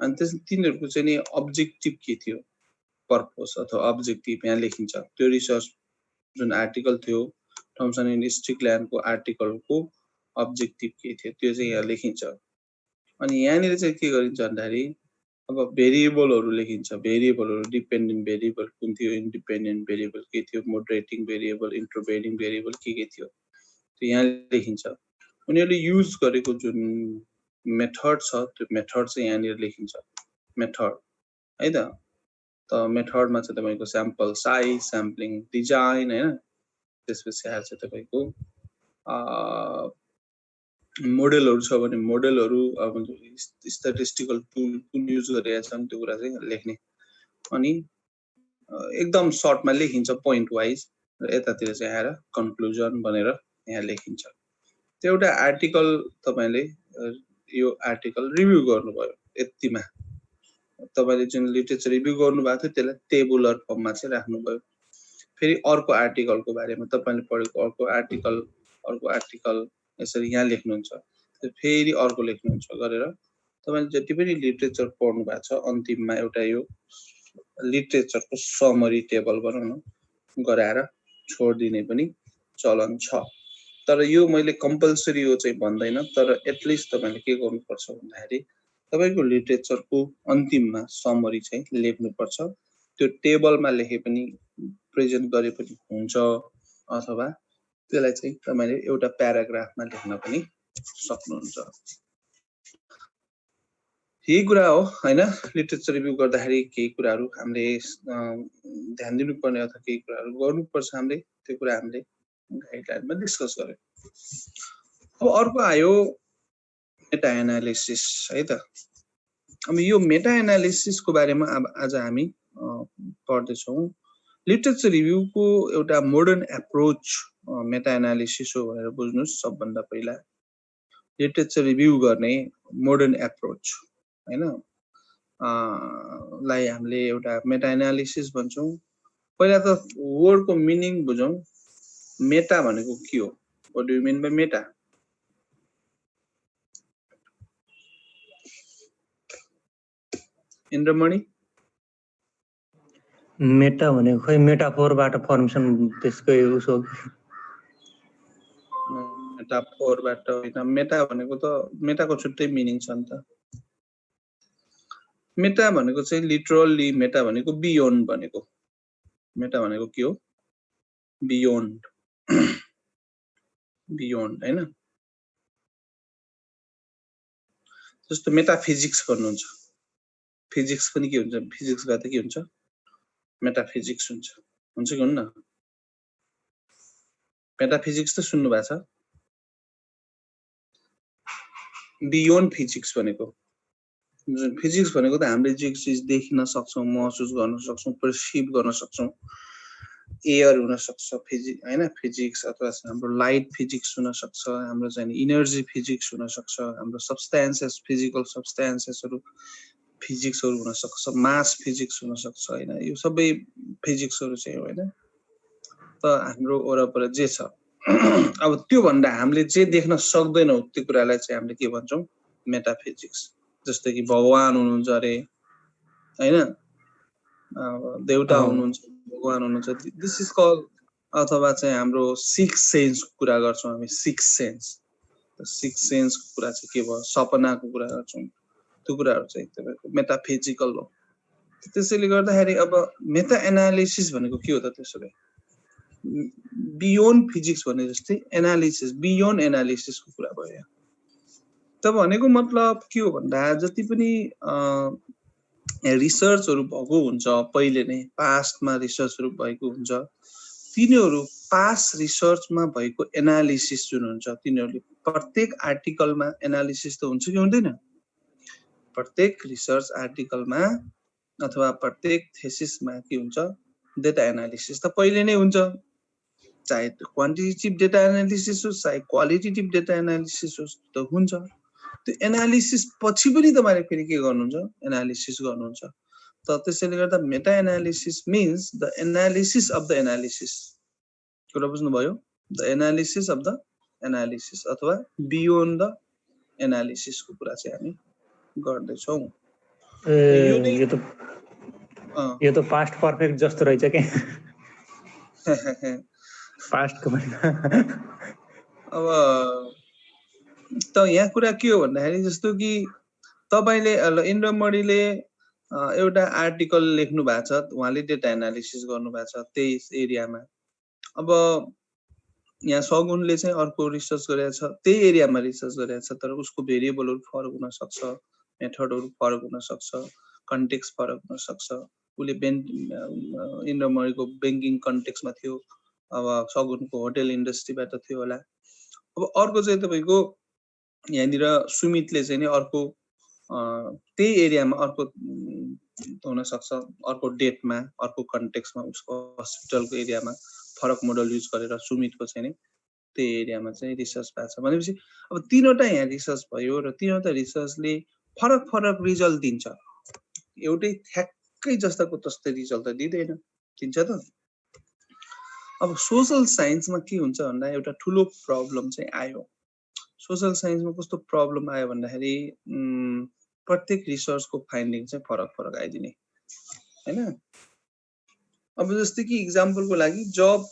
अनि त्यस तिनीहरुको चाहिँ नि अब्जेक्टिभ के थियो, पर्पस अथवा अब्जेक्टिभ यहाँ लेखिन्छ। त्यो रिसर्च जुन आर्टिकल थियो थम्सन एन्ड स्टिकल्यान्डको आर्टिकलको अब्जेक्टिभ के थियो त्यो चाहिँ यहाँ लेखिन्छ। अनि यहाँनिर चाहिँ के गरिन्छ भन्दाखेरि अब भेरिएबलहरु लेखिन्छ। भेरिएबलहरु डिपेन्डेन्ट भेरिएबल कुन थियो, इन्डिपेन्डेन्ट भेरिएबल के थियो, मोडरेटिङ भेरिएबल, इन्टरभेरिङ भेरिएबल के थियो त्यो यहाँ लेखिन्छ। उनीहरुले युज गरेको जुन मेथड छ त्यो मेथड चाहिँ यहाँनिर लेखिन्छ, मेथड है त। त मेथडमा चाहिँ तपाईको स्याम्पल साइज, स्याम्पलिङ डिजाइन हैन, त्यसपछि आएर चाहिँ तपाईको मोडेलहरु छ भने मोडेलहरु, अब स्ट्याटिस्टिकल टुल कुन युज गरिरहेका छन् त्यो कुरा चाहिँ लेख्ने। अनि एकदम सर्टमा लेखिन्छ पोइन्ट वाइज, र यतातिर चाहिँ आएर कन्क्लुजन भनेर यहाँ लेखिन्छ। त्यो एउटा आर्टिकल तपाईले यो आर्टिकल रिभ्यू गर्नुभयो, यतिमा तपाईले जुन लिटरेचर रिभ्यू गर्नुभएको थियो त्यसलाई टेबुलर फर्ममा चाहिँ राख्नुभयो। फेरि अर्को आर्टिकलको बारेमा तपाईले पढेको अर्को आर्टिकल यसरी यहाँ लेख्नुहुन्छ, फेरि अर्को लेख्नुहुन्छ गरेर तपाईले जति पनि लिटरेचर पढ्नु भएको छ अन्तिममा एउटा यो लिटरेचरको समरी टेबल बनाउन गराएर छोड्दिने पनि चलन छ। तर यो मैले कम्पल्सरी यो चाहिँ भन्दैन, तर एटलिस्ट तपाईले के गर्नुपर्छ भन्दाखेरि तपाईको लिटरेचरको अन्तिममा समरी चाहिँ लेख्नुपर्छ। त्यो टेबलमा लेखे पनि प्रेजेन्ट गरे पनि हुन्छ, अथवा त्यसलाई चाहिँ तपाईले एउटा प्याराग्राफमा लेख्न पनि सक्नुहुन्छ। यही कुरा हो हैन। लिटरेचर रिभ्यू गर्दाखेरि केही कुराहरू हामीले ध्यान दिनुपर्ने अथवा केही कुराहरू गर्नुपर्छ हामीले, त्यो कुरा हामीले गाइडलाइनमा डिस्कस गर्यौं। अब अर्को आयो मेटा एनालिसिस है त। अब यो मेटा एनालिसिसको बारेमा अब आज हामी पढ्दै छौं। लिटरेचर रिभ्यूको एउटा मोडर्न एप्रोच मेटा एनालिसिस हो भनेर बुझ्नुस्। सबभन्दा पहिला लिटरेचर रिभ्यू गर्ने मोडर्न एप्रोच हैन लाई हामीले एउटा मेटा एनालिसिस भन्छौं। पहिला त वर्डको मिनिङ बुझौं। मेटा भनेको के हो? What do you mean by meta? Indramani? Meta भनेको खै मेटाफोरबाट फर्मेसन त्यसकै उसो मेटाफोरबाट हैन। मेटा भनेको त मेटाको छुट्टै मिनिङ छ नि त। मेटा भनेको चाहिँ लिटरली मेटा भनेको बियोन्ड भनेको। मेटा भनेको के हो? बियोन्ड बियोन्ड हैन। जस्तो मेटाफिजिक्स भन्नुहुन्छ। फिजिक्स पनि के हुन्छ? फिजिक्स गर्दा के हुन्छ? मेटाफिजिक्स हुन्छ। हुन्छ कि हुन्न? मेटाफिजिक्स त सुन्नु भएको छ? बियोन्ड फिजिक्स भनेको। फिजिक्स भनेको त हामीले जे चीज देख्न सक्छौं, महसुस गर्न सक्छौं, पर्सिभ गर्न सक्छौं। एयर हुन सक्छ हैन फिजिक्स, अथवा हाम्रो लाइट फिजिक्स हुन सक्छ, हाम्रो चाहिँ इनर्जी फिजिक्स हुन सक्छ, हाम्रो सब्स्टेन्सेस फिजिकल सब्स्टेन्सेसहरु फिजिक्सहरु हुन सक्छ, मास फिजिक्स हुन सक्छ हैन। यो सबै फिजिक्सहरु चाहिँ हो हैन। त हाम्रो वरपर जे छ अब त्यो भन्दा हामीले जे देख्न सक्दैनौं त्यो कुरालाई चाहिँ हामीले के भन्छौं? मेटाफिजिक्स। जस्तै कि भगवान हुनुहुन्छ अरे हैन, देवता हुनुहुन्छ, भगवान हुनुहुन्छ, दिस इज कल, अथवा चाहिँ हाम्रो सिक्स सेन्स कुरा गर्छौं हामी। सिक्स सेन्स, सिक्स सेन्स कुरा चाहिँ के भयो? सपनाको कुरा गर्छौं। त्यो कुराहरु चाहिँ तपाईको मेटाफिजिकल हो। त्यसैले गर्दाखेरि अब मेटा एनालिसिस भनेको के हो त? त्यसो भए बियोन्ड फिजिक्स भने जस्तै एनालिसिस, बियोन्ड एनालिसिसको कुरा भयो। त भनेको मतलब के हो भन्दा जति पनि रिसर्चहरु भएको हुन्छ पहिले नै, पास्टमा रिसर्चहरु भएको हुन्छ, तिनीहरु पास्ट रिसर्चमा भएको एनालिसिस जुन हुन्छ, तिनीहरुले प्रत्येक आर्टिकलमा एनालिसिस त हुन्छ कि हुँदैन? प्रत्येक रिसर्च आर्टिकलमा अथवा प्रत्येक थेसिसमा के हुन्छ? डेटा एनालिसिस त पहिले नै हुन्छ। चाहे त्यो क्वान्टिटेटिभ डेटा एनालिसिस होस्, चाहे क्वालिटेटिभ डेटा एनालिसिस होस्, त हुन्छ। त्यो एनालिसिस पछि पनि तपाईले फेरि के गर्नुहुन्छ? एनालिसिस गर्नुहुन्छ। त त्यसैले गर्दा meta analysis means the analysis of the analysis. कुरा बुझ्नु भयो? The analysis of the analysis अथवा बियोन्ड द एनालिसिस को कुरा चाहिँ हामी गर्दै छौं। यो त पास्ट परफेक्ट जस्तो रहेछ के? पास्टको अब त यहाँ कुरा के हो भन्दाखेरि जस्तो कि तपाईले इन्द्रमणिले एउटा आर्टिकल लेख्नु भएको छ, उहाँले डेटा एनालिसिस गर्नु भएको छ त्यही एरियामा। अब यहाँ सगुनले चाहिँ अर्को रिसर्च गरेको छ, त्यही एरियामा रिसर्च गरेको छ, तर उसको भेरिएबलहरु फरक हुन सक्छ, मेथडहरु फरक हुन सक्छ, कन्टेक्स्ट फरक हुन सक्छ। उले इन्द्रमणिको बैंकिङ कन्टेक्स्टमा थियो, अब सगुनको होटल इन्डस्ट्रीबाट थियो होला। अब अर्को चाहिँ तपाईको यहाँनिर सुमितले चाहिँ नि अर्को त्यही एरियामा अर्को हुन सक्छ, अर्को डेटमा, अर्को कन्टेक्स्टमा, उसको हस्पिटलको एरियामा फरक मोडल युज गरेर सुमितको चाहिँ नि त्यही एरियामा चाहिँ रिसर्च भएको छ भनेपछि अब तीनवटा यहाँ रिसर्च भयो र तीनवटा रिसर्चले फरक फरक रिजल्ट दिन्छ। एउटै ठ्याक्कै जस्ताको तस्तै रिजल्ट त दिदैन, दिन्छ त? अब सोशल साइन्समा के हुन्छ भन्दा एउटा ठुलो प्रब्लम चाहिँ आयो। सोशल साइन्समा कस्तो प्रब्लम आयो भन्दाखेरि प्रत्येक रिसर्चको फाइन्डिङ चाहिँ फरक फरक आइदिने हैन। अब जस्तै कि इक्जाम्पलको लागि जब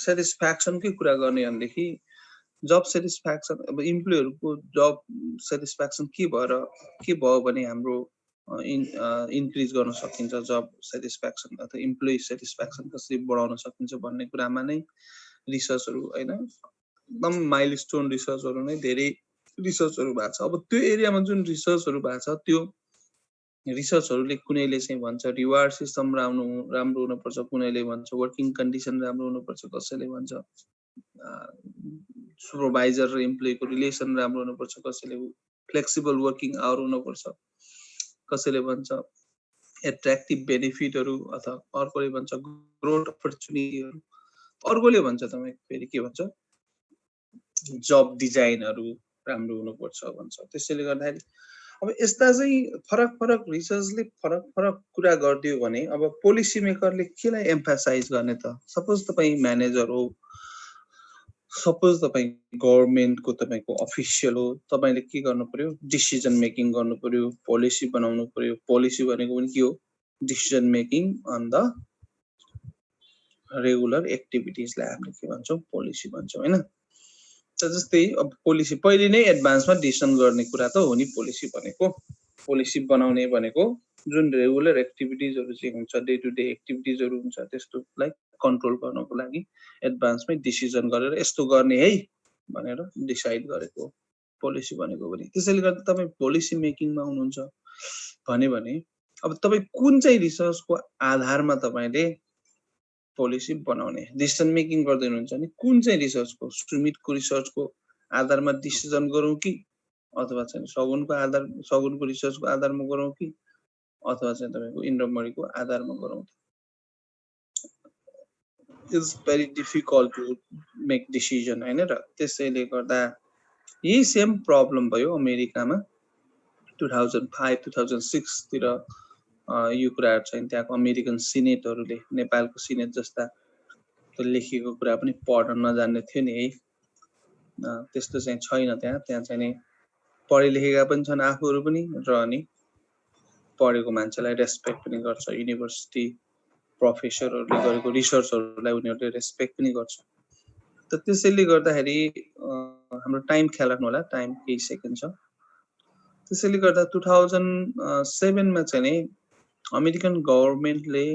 सेटिस्फ्याक्सनकै कुरा गर्ने भनेदेखि जब सेटिस्फ्याक्सन अब इम्प्लोयरको जब सेटिस्फ्याक्सन के भयो भने हाम्रो इन्क्रिज गर्न सकिन्छ, जब सेटिस्फ्याक्सन अथवा इम्प्लोइ सेटिस्फ्याक्सन कसरी बढाउन सकिन्छ भन्ने कुरामा नै रिसर्चहरू हैन एकदम माइलस्टोन रिसर्चहरू नै धेरै रिसर्चहरू भएको छ। अब त्यो एरियामा जुन रिसर्चहरू भएको छ त्यो रिसर्चहरूले कुनैले चाहिँ भन्छ रिवार्ड सिस्टम राम्रो हुनुपर्छ, कुनैले भन्छ वर्किङ कन्डिसन राम्रो हुनुपर्छ, कसैले भन्छ सुपरभाइजर र इम्प्लोइको रिलेसन राम्रो हुनुपर्छ, कसैले फ्लेक्सिबल वर्किङ आवर हुनुपर्छ, कसैले भन्छ एट्र्याक्टिभ बेनिफिटहरू अथवा अर्कोले भन्छ ग्रोथ अपर्च्युनिटीहरू, अर्कोले भन्छ तपाईको फेरि के भन्छ जब डिजाइनहरू राम्रो हुनुपर्छ भन्छ। त्यसैले गर्दाखेरि अब यस्ता चाहिँ फरक फरक रिसर्चले फरक फरक कुरा गरिदियो भने अब पोलिसी मेकरले केलाई एम्फासाइज गर्ने त? सपोज तपाईँ म्यानेजर हो, सपोज तपाईँ गभर्नमेन्टको तपाईको अफिसियल हो, तपाईले के गर्नु पर्यो डिसिजन मेकिङ गर्नु पर्यो, पोलिसी बनाउनु पर्यो। पोलिसी भनेको पनि के हो decision making on the regular एक्टिभिटिजलाई हामीले के भन्छौँ पोलिसी भन्छौँ हैन। जस्तै अब पोलिसी पहिले नै एडभान्समा डिसिजन गर्ने कुरा त हो नि पोलिसी भनेको। पोलिसी बनाउने भनेको जुन रेगुलर एक्टिभिटिजहरू चाहिँ हुन्छ डे टु डे एक्टिभिटिजहरू हुन्छ त्यस्तोलाई कन्ट्रोल गर्नको लागि एडभान्समै डिसिजन गरेर यस्तो गर्ने है भनेर डिसाइड गरेको पोलिसी भनेको पनि। त्यसैले गर्दा तपाईँ पोलिसी मेकिङमा हुनुहुन्छ भने अब तपाईँ कुन चाहिँ रिसर्चको आधारमा तपाईले पोलिसी बनाउने डिसिजन मेकिङ गर्दै हुनुहुन्छ नि कुन चाहिँ रिसर्चको सुमितको रिसर्चको आधारमा डिसिजन गरौँ कि अथवा चाहिँ सगुनको रिसर्चको आधारमा गरौँ कि अथवा चाहिँ तपाईको इन्द्रमणिको आधारमा गरौँ। It's very difficult to make decision हैन र त्यसैले गर्दा यही सेम प्रब्लम भयो अमेरिकामा 2005-2006 तिर यो कुराहरु चाहिँ त्यहाँको अमेरिकन सिनेटहरुले नेपालको सिनेट जस्ता लेखेको कुरा पनि पढ्न नजान्ने थियो नि है। त्यस्तो चाहिँ छैन त्यहाँ चाहिँ नि पढे लेखेका पनि छन् आफूहरु पनि र अनि पढेको मान्छेलाई रेस्पेक्ट पनि गर्छ। युनिभर्सिटी प्रोफेसरहरुले गरेको रिसर्चहरुलाई उनीहरुले रेस्पेक्ट पनि गर्छ। त त्यसैले गर्दाखेरि हाम्रो टाइम ख्याल राख्नु होला, टाइम केही सेकेन्ड छ। त्यसैले गर्दा 2007 मा चाहिँ नि अमेरिकन गभर्नमेन्टले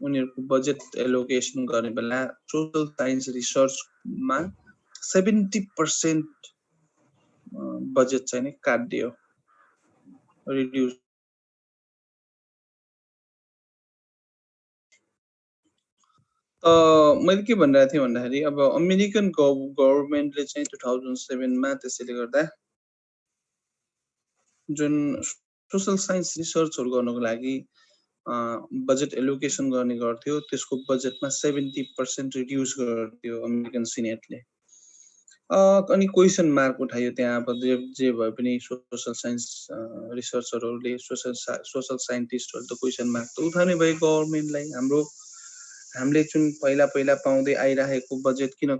उनीहरुको बजेट एलोकेसन गर्ने बेला सोशल साइन्स रिसर्चमा 70% बजेट चाहिँ नि काट्दियो, रिड्युस। मैले के भनिरहेको थिएँ भन्दाखेरि अब अमेरिकन गभर्नमेन्टले चाहिँ 2007 मा त्यसैले गर्दा जुन सोशल साइन्स रिसर्चहरु गर्नको लागि बजेट एलोकेसन गर्ने गर्थ्यो त्यसको बजेटमा 70% रिड्युस गरिदियो अमेरिकन सिनेटले। अनि क्वेशन मार्क उठायो त्यहाँ। अब जे भए पनि सोशल साइन्स रिसर्चरहरुले सोशल साइन्टिस्टहरु त क्वेशन मार्क त उठाउने भए गभर्नमेन्टलाई हामीले जुन पहिला पाउँदै आइरहेको बजेट किन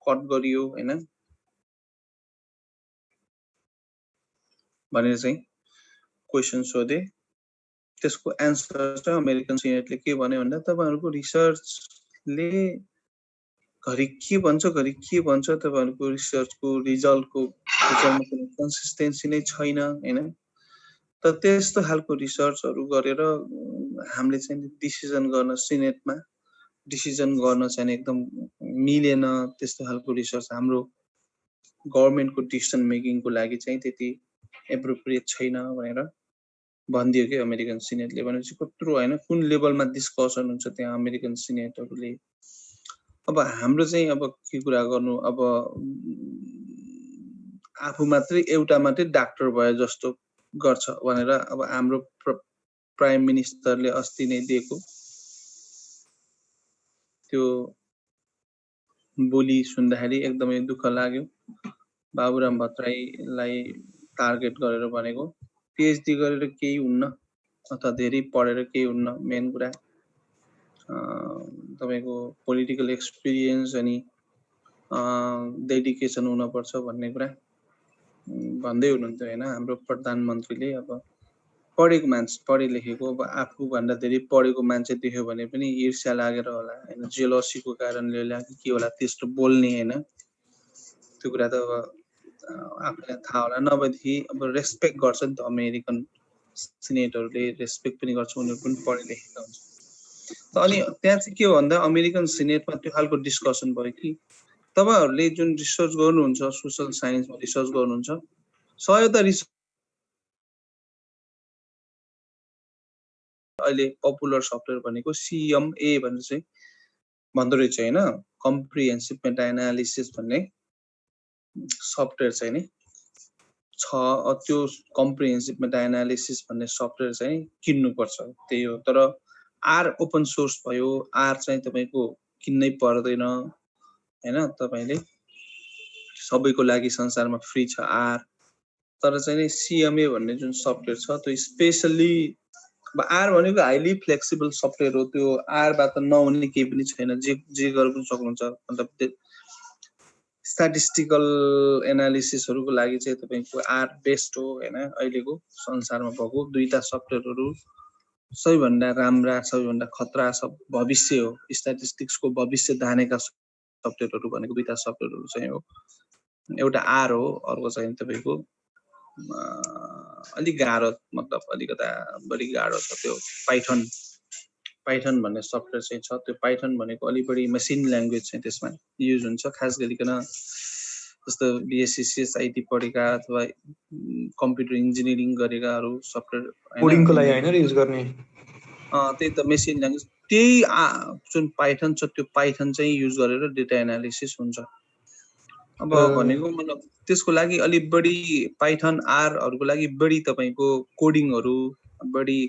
कट गरियो हैन भनेर चाहिँ क्वेशन सोधे। त्यसको एन्सर चाहिँ अमेरिकन सिनेटले के भन्यो भन्दा तपाईहरुको रिसर्चले घरि के भन्छ तपाईहरुको रिसर्चको रिजल्टको कुनै कन्सिस्टेन्सी नै छैन हैन। त त्यस्तो खालको रिसर्चहरु गरेर हामीले चाहिँ डिसिजन गर्न सिनेटमा डिसिजन गर्न चाहिँ एकदम मिलेन। त्यस्तो खालको रिसर्च हाम्रो गभर्नमेन्टको डिसिजन मेकिङको लागि चाहिँ त्यति एप्रोप्रिएट छैन भनेर भनिदियो कि अमेरिकन सिनेटले। भनेपछि कत्रो हैन कुन लेभलमा डिस्कसन हुन्छ त्यहाँ अमेरिकन सिनेटहरुले। अब हाम्रो चाहिँ अब के कुरा गर्नु, अब आफू मात्रै एउटा मात्रै डाक्टर भए जस्तो गर्छ भनेर अब हाम्रो प्राइम मिनिस्टरले अस्ति नै दिएको त्यो बोली सुन्दाखेरि एकदमै दुःख लाग्यो। बाबुराम भट्टराईलाई टार्गेट गरेर भनेको पीएचडी गरेर केही हुन्न अथवा धेरै पढेर केही हुन्न, मेन कुरा तपाईको पोलिटिकल एक्सपिरियन्स अनि डेडिकेसन हुन पर्छ भन्ने कुरा। भन्दै हुनुहुन्थ्यो होइन हाम्रो प्रधानमन्त्रीले अब पढेको मान्छे पढे लेखेको अब आफूभन्दा धेरै पढेको मान्छे देख्यो भने पनि ईर्ष्या लागेर होला होइन जेलसीको कारणले होला कि के होला त्यस्तो बोल्ने होइन त्यो कुरा त अब आफूलाई थाहा होला नभएदेखि अब रेस्पेक्ट गर्छ नि त अमेरिकन सिनेटहरूले रेस्पेक्ट पनि गर्छ उनीहरू पनि पढे लेखेका हुन्छ अनि त्यहाँ चाहिँ के हो भन्दा अमेरिकन सिनेटमा त्यो खालको डिस्कसन भयो कि तपाईहरुले जुन रिसर्च गर्नुहुन्छ सोशल साइन्समा रिसर्च गर्नुहुन्छ सयवटा रिसर्च अहिले पपुलर सफ्टवेयर भनेको CMA भन्ने चाहिँ भन्दो रहेछ हैन कम्प्रिहेन्सिभ मेटा एनालिसिस भन्ने सफ्टवेयर चाहिँ नि छ त्यो कम्प्रिहेन्सिभ मेटा एनालिसिस भन्ने सफ्टवेयर चाहिँ किन्नु पर्छ त्यही हो तर आर ओपन सोर्स भयो आर चाहिँ तपाईको किन्नै पर्दैन हैन तपाईले सबैको लागि संसारमा फ्री छ आर तर चाहिँ नि CMA भन्ने जुन सफ्टवेयर छ त्यो स्पेशली आर भनेको हाइली फ्लेक्सिबल सफ्टवेयर हो त्यो आर बाट नहुने केही पनि छैन जे गर्न सक्नुहुन्छ मतलब स्ट्याटिस्टिकल एनालिसिसहरुको लागि चाहिँ तपाईको आर बेस्ट हो हैन अहिलेको संसारमा भएको दुईटा सफ्टवेयरहरु सबैभन्दा राम्रा सबैभन्दा खतरा सब भविष्य हो स्ट्याटिस्टिक्सको भविष्य धानेका सफ्टवेयरहरु भनेको दुईटा सफ्टवेयरहरु चाहिँ हो एउटा आर हो अर्को चाहिँ तपाईको अलि गाह्रो मतलब अलिकता बढी गाह्रो छ त्यो पाइथन भन्ने सफ्टवेयर चाहिँ छ त्यो पाइथन भनेको अलि बढी मसिन ल्याङ्ग्वेज चाहिँ त्यसमा युज हुन्छ खास गरिकन जस्तो BSc CSIT पढेका अथवा कम्प्युटर इन्जिनियरिङ गरेकाहरु सफ्टवेयर कोडिङको लागि हैन युज गर्ने त्यही त मेसिन ल्याङ्ग्वेज त्यही जुन पाइथन छ त्यो पाइथन चाहिँ युज गरेर डेटा एनालिसिस हुन्छ अब भनेको मतलब त्यसको लागि अलि बढी पाइथन आर हरुको लागि बढी तपाईको कोडिङहरु बढी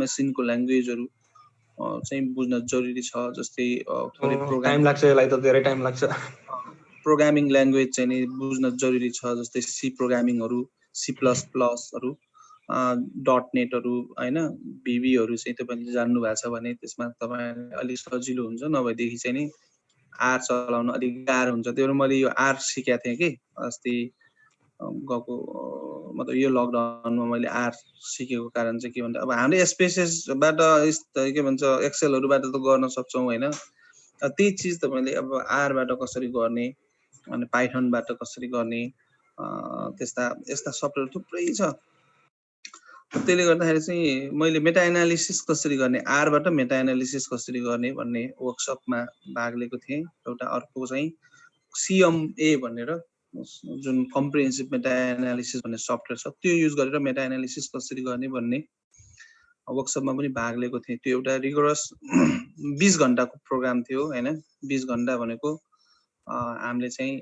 मेसिनको ल्याङ्ग्वेजहरु चाहिँ बुझ्न जरुरी छ जस्तै थोरै प्रोग्राम टाइम लाग्छ यसलाई त धेरै टाइम लाग्छ प्रोग्रामिङ ल्याङ्ग्वेज चाहिँ नि बुझ्न जरुरी छ जस्तै C प्रोग्रामिङहरु C++ हरु .NET हरु हैन VB हरु चाहिँ तपाईले जान्नु भएको छ भने त्यसमा तपाईलाई अलि सजिलो हुन्छ नभएदेखि चाहिँ नि आर चलाउन अलि गाह्रो हुन्छ त्यही भएर मैले यो आर सिकेको थिएँ कि अस्ति गएको मतलब यो लकडाउनमा मैले आर सिकेको कारण चाहिँ के भन्दा अब हामीले स्पेसेसबाट के भन्छ एक्सेलहरुबाट त गर्न सक्छौं हैन त्यही चीज तपाईले अब आर बाट कसरी गर्ने अनि पाइथनबाट कसरी गर्ने यस्ता सफ्टवेयर थुप्रै छ त्यसले गर्दाखेरि चाहिँ मैले मेटा एनालिसिस कसरी गर्ने आर बाट मेटा एनालिसिस कसरी गर्ने भन्ने वर्कसपमा भाग लिएको थिएँ एउटा अर्को चाहिँ CMA भनेर जुन कम्प्रिहेन्सिभ मेटा एनालिसिस भन्ने सफ्टवेयर छ त्यो युज गरेर मेटा एनालिसिस कसरी गर्ने भन्ने वर्कसपमा पनि भाग लिएको थिएँ त्यो एउटा रिगरस 20 घण्टाको प्रोग्राम थियो हैन 20 घण्टा भनेको हामीले चाहिँ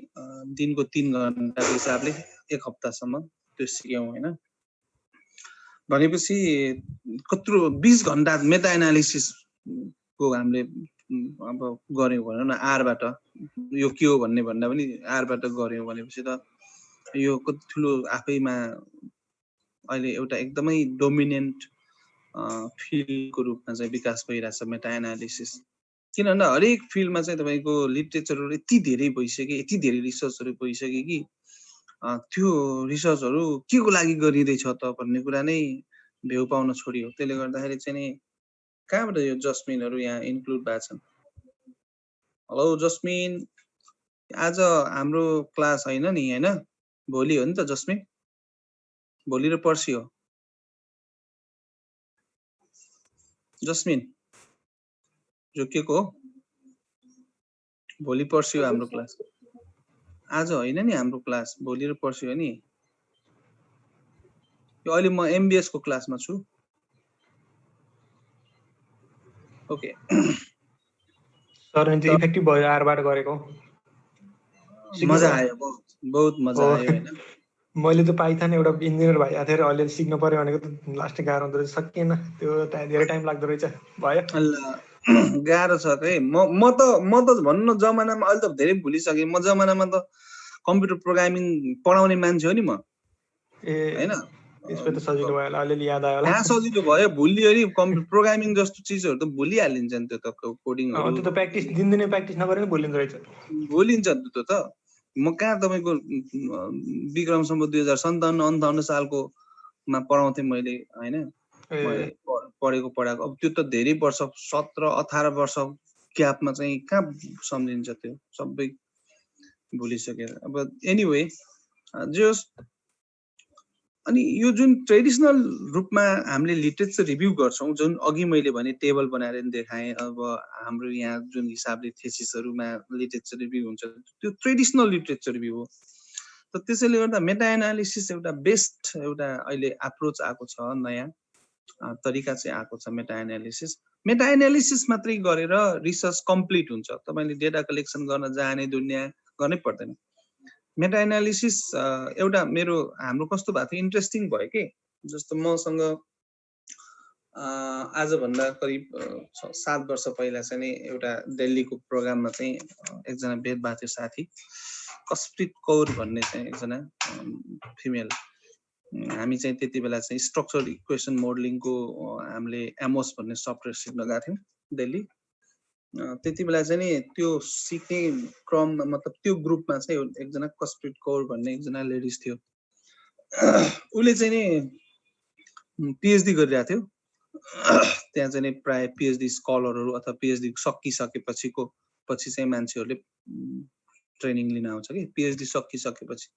दिनको 3 घण्टाको हिसाबले एक हप्तासम्म त्यो सिक्यौं हैन भनेपछि कत्रो 20 घण्टा मेटा एनालिसिस को हामीले अब गर्यौं भनौं न आर बाट यो के हो भन्ने भन्दा पनि आर बाट गर्यौं भनेपछि त यो कति ठुलो आफैमा अहिले एउटा एकदमै डोमिनेन्ट फिल्डको रूपमा चाहिँ विकास भइरहेछ मेटा एनालिसिस किनभने हरेक फिल्डमा चाहिँ तपाईको लिटरेचरहरु यति धेरै भइसक्यो यति धेरै रिसर्चहरु भइसक्यो कि त्यो रिसर्चहरु के को लागि गरिँदै छ त भन्ने कुरा नै भ्यू पाउन छोडियो त्यसले गर्दाखेरि चाहिँ नि कहाँबाट यो जस्मिनहरु यहाँ इन्क्लुड भएछन् हेलो जस्मिन आज हाम्रो क्लास हैन नि हैन भोलि हो नि त जस्मिन भोलि र पर्सि हो जस्मिन जोकेको भोलि पर्सि हो हाम्रो क्लास आज हैन नि हाम्रो क्लास भोलि र पर्सि हो नि यो अहिले म MBS को क्लासमा छु ओके सर नि इफेक्टिभ भयो आर बाट गरेको मजा आयो बहुत मजा आयो हैन मैले त पाइथन एउटा इन्जिनियर भए थिएँ र अहिले सिक्न पर्यो भनेको त लास्ट गाह्रो हुँदो रहेछ सकिएन त्यो धेरै टाइम लाग्दो रहेछ भयो अल्ला गाह्रो छ है म त भन्नु जमानामा अहिले त धेरै भुलिसके म जमानामा त कम्प्युटर प्रोग्रामिङ पढाउने मान्छे हो नि म हैन यसको त सजिलो भयो होला अलिअलि याद आयो होला कहाँ सजिलो भयो भुलियो नि कम्प्युटर प्रोग्रामिङ जस्तो चीजहरु त भुलिहालिन्छ नि त्यो त कोडिङहरु त्यो त प्र्याक्टिस दिनदिनै प्र्याक्टिस नगरे पनि भुलिन्छ रहेछ भुलिन्छ त्यो त म कहाँ तपाईको विक्रम सम्वत 2057-58 सालको मा पढाउँथे मैले हैन मैले पढाएको अब त्यो त धेरै वर्ष 17-18 वर्ष ग्यापमा चाहिँ कहाँ सम्झिन्छ त्यो सबै भुलिसकेर अब एनीवे जस अनि यो जुन ट्रेडिसनल रूपमा हामीले लिटरेचर रिभ्यू गर्छौं जुन अघि मैले भने टेबल बनाएर देखाएँ अब हाम्रो यहाँ जुन हिसाबले थेसिसहरुमा लिटरेचर रिभ्यू हुन्छ त्यो ट्रेडिसनल लिटरेचर रिभ्यू हो त त्यसैले गर्दा मेटा एनालिसिस एउटा बेस्ट एउटा अहिले अप्रोच आएको छ नयाँ तरिका चाहिँ आएको छ मेटा एनालिसिस मात्रै गरेर रिसर्च कम्प्लिट हुन्छ तपाईले डेटा कलेक्सन गर्न जाने दुनिया गर्नै पर्दैन मेटा एनालिसिस एउटा हाम्रो कस्तो भएको थियो इन्ट्रेस्टिङ भयो के जस्तो मसँग आज भन्दा करिब 7 वर्ष पहिला चाहिँ नि एउटा दिल्लीको प्रोग्राममा चाहिँ एकजना भेट भएको थियो साथी कस्प्रित कौर भन्ने चाहिँ एकजना फिमेल हामी चाहिँ त्यति बेला चाहिँ स्ट्रक्चरल इक्वेसन मोडलिङको हामीले एमोस भन्ने सफ्टवेयर सिक्न गएको थियौं दिल्ली त्यति बेला चाहिँ नि त्यो सिक्ने क्रममा मतलब त्यो ग्रुपमा चाहिँ एकजना कस्प्रित कौर भन्ने एकजना लेडिज थियो उले चाहिँ नि पीएचडी गरिरहेको थियो त्यहाँ चाहिँ नि प्राय पीएचडी स्कलरहरु अथवा पीएचडी सकिसकेपछि चाहिँ मान्छेहरुले ट्रेनिङ लिन आउँछ के पीएचडी सकिसकेपछि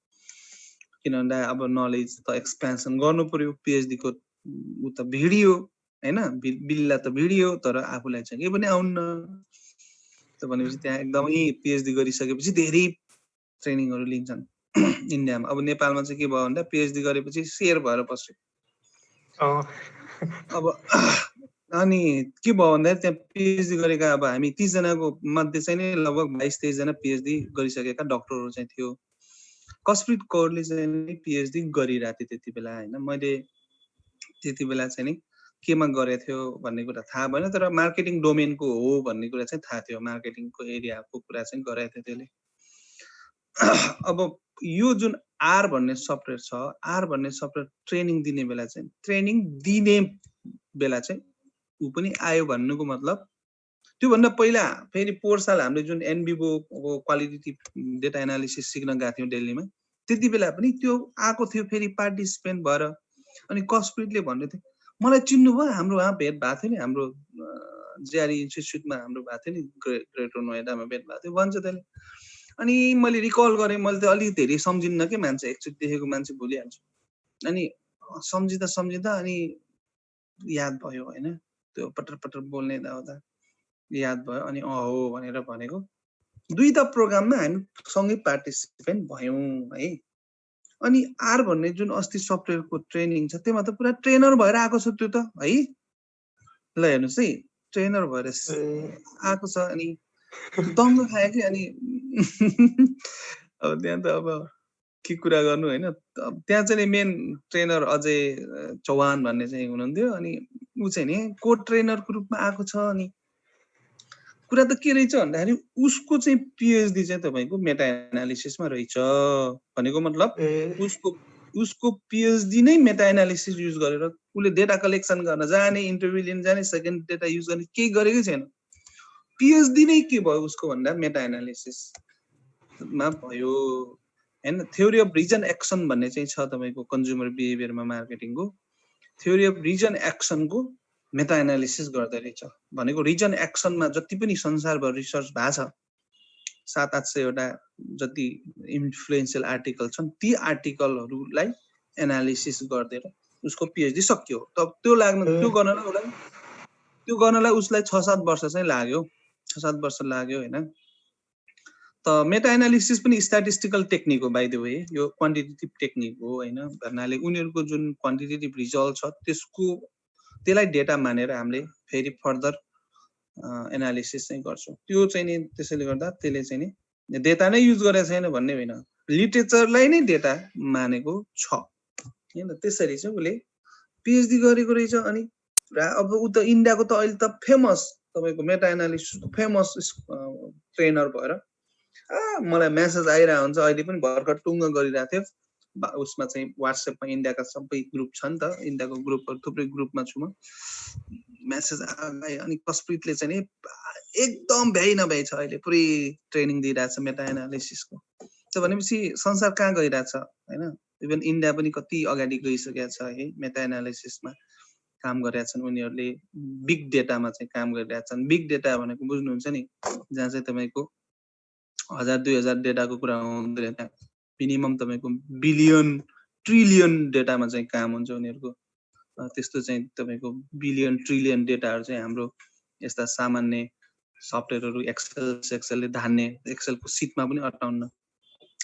किनभने अब नलेज त एक्सपेन्सन गर्नु पर्यो पीएचडी को उ त भिडियो हैन बिल्ला त भिडियो तर आफुलाई चाहिँ के पनि आउन्न त भनेपछि त्यहाँ एकदमै पीएचडी गरिसकेपछि धेरै ट्रेनिङहरु लिन्छन् इन्डियामा अब नेपालमा चाहिँ के भयो भन्दा पीएचडी गरेपछि शेयर भएर बस्यो अब अनि के भयो भन्दा त्यहाँ पीएचडी गरेका अब हामी 30 जनाको मध्ये चाहिँ नि लगभग 22-23 जना पीएचडी गरिसकेका डाक्टरहरु चाहिँ थियो कस्प्रित कौरले चाहिँ पीएचडी गरिरहेथे त्यति बेला हैन मैले त्यति बेला चाहिँ नि केमा गरेको थियो भन्ने कुरा थाहा भएन तर मार्केटिङ डोमेनको हो भन्ने कुरा चाहिँ थाहा थियो मार्केटिङको एरियाको कुरा चाहिँ गरेको थियो त्यसले अब यो जुन आर भन्ने सफ्टवेयर छ आर भन्ने सफ्टवेयर ट्रेनिङ दिने बेला चाहिँ ट्रेनिङ दिने बेला चाहिँ उ पनि आयो भन्नुको मतलब त्यो भन्दा पहिला फेरि पोहोर साल हामीले जुन एनबिबो को क्वालिटेटिभ डेटा एनालिसिस सिक्न गएको थियौं दिल्लीमा त्यति बेला पनि त्यो आएको थियो फेरि पार्टिसिपेन्ट भएर अनि कस्प्रिटले भन्दै थियो मलाई चिन्नु भयो हाम्रो वहाँ भेट भएको थियो नि हाम्रो जेआरई इन्स्टिट्युटमा हाम्रो भएको थियो नि ग्रेटर नोएडामा भेट भएको थियो भन्छ त्यसले अनि मैले रिकल गरेँ मैले त अलि धेरै सम्झिन्न के मान्छे एकचोटि देखेको मान्छे भुलिहाल्छु अनि सम्झिँदा अनि याद भयो हैन त्यो पटर बोल्ने दाउदा याद भयो अनि हो भनेर भनेको दुईटा प्रोग्राममा हामी सँगै पार्टिसिपेन्ट भयौं है अनि आर भन्ने जुन अस्ति सफ्टवेयरको ट्रेनिङ छ त्यसमा त पुरा ट्रेनर भएर आएको छ त्यो त है ल हेर्नुस् है ट्रेनर भएर आएको छ अनि दङ्ग खायो कि अनि अब त्यहाँ त अब के कुरा गर्नु हैन त्यहाँ चाहिँ मेन ट्रेनर अजय चौहान भन्ने चाहिँ हुनुहुन्थ्यो अनि उ चाहिँ नि को ट्रेनरको रूपमा आएको छ अनि कुरा त के रहेछ भन्दाखेरि उसको चाहिँ पीएचडी चाहिँ तपाईको मेटा एनालिसिसमा रहेछ भनेको मतलब उसको पीएचडी नै मेटा एनालिसिस युज गरेर उले डेटा कलेक्सन गर्न जाने इन्टरभ्यु लिन जाने सेकेन्ड डेटा युज गर्ने केही गरेकै छैन पीएचडी नै के भयो उसको भन्दा मेटा एनालिसिस मा भयो हैन थ्योरी अफ रिजन एक्सन भन्ने चाहिँ छ तपाईको कन्ज्युमर बिहेभियरमा मार्केटिङको थ्योरी अफ रिजन एक्सनको मेटा एनालिसिस गर्दै रहेछ भनेको रिजन एक्सनमा जति पनि संसारभर रिसर्च भएको छ 700-800 वटा जति इन्फ्लुएन्शियल आर्टिकल छन् ती आर्टिकलहरुलाई एनालिसिस गर्दै उसको पीएचडी सकियो त त्यो गर्नलाई उसलाई 6-7 वर्ष चाहिँ लाग्यो 6-7 वर्ष लाग्यो हैन त मेटा एनालिसिस पनि स्ट्याटिस्टिकल टेक्निक हो बाइ द वे यो क्वान्टिटेटिभ टेक्निक हो हैन भन्नाले उनीहरुको जुन क्वान्टिटेटिभ रिजल्ट छ त्यसलाई डेटा मानेर हामीले फेरि फर्दर एनालिसिस चाहिँ गर्छौं त्यो चाहिँ नि त्यसैले गर्दा त्यसले चाहिँ नि डेटा नै युज गरेको छैन भन्ने हैन लिटरेचरलाई नै डेटा मानेको छ हैन त्यसरी चाहिँ उले पीएचडी गरेको रहेछ अनि अब उ त इन्डियाको त अहिले त फेमस तपाईको मेटा एनालिसिसको फेमस ट्रेनर भएर मलाई मेसेज आइरा हुन्छ अहिले पनि भर्खर टुङ्ग गरिरहेको थियो उसमा चाहिँ व्हाट्सएपमा इन्डियाका सबै ग्रुप छ नि त इन्डियाको ग्रुपहरु थुप्रै ग्रुपमा छु म मेसेज आयो अनि कस्प्रितले चाहिँ एकदम भ्याइ नभ्याइ छ अहिले पुरै ट्रेनिङ दिइरहेछ मेटा एनालिसिसको त्यो भनेपछि संसार कहाँ गइरहेछ हैन इभन इन्डिया पनि कति अगाडि गइसकेको छ है मेटा एनालिसिसमा काम गरिरहेछन् उनीहरूले बिग डेटामा चाहिँ काम गरिरहेछन् बिग डेटा भनेको बुझ्नुहुन्छ नि जहाँ चाहिँ तपाईको 1000-2000 डेटाको कुरा हुँदैन मिनिमम तपाईको बिलियन ट्रिलियन डेटामा चाहिँ काम हुन्छ उनीहरूको त्यस्तो चाहिँ तपाईको बिलियन ट्रिलियन डेटाहरु चाहिँ हाम्रो यस्ता सामान्य सफ्टवेयरहरु एक्सेलले धान्ने एक्सेलको सिटमा पनि अटाउन्न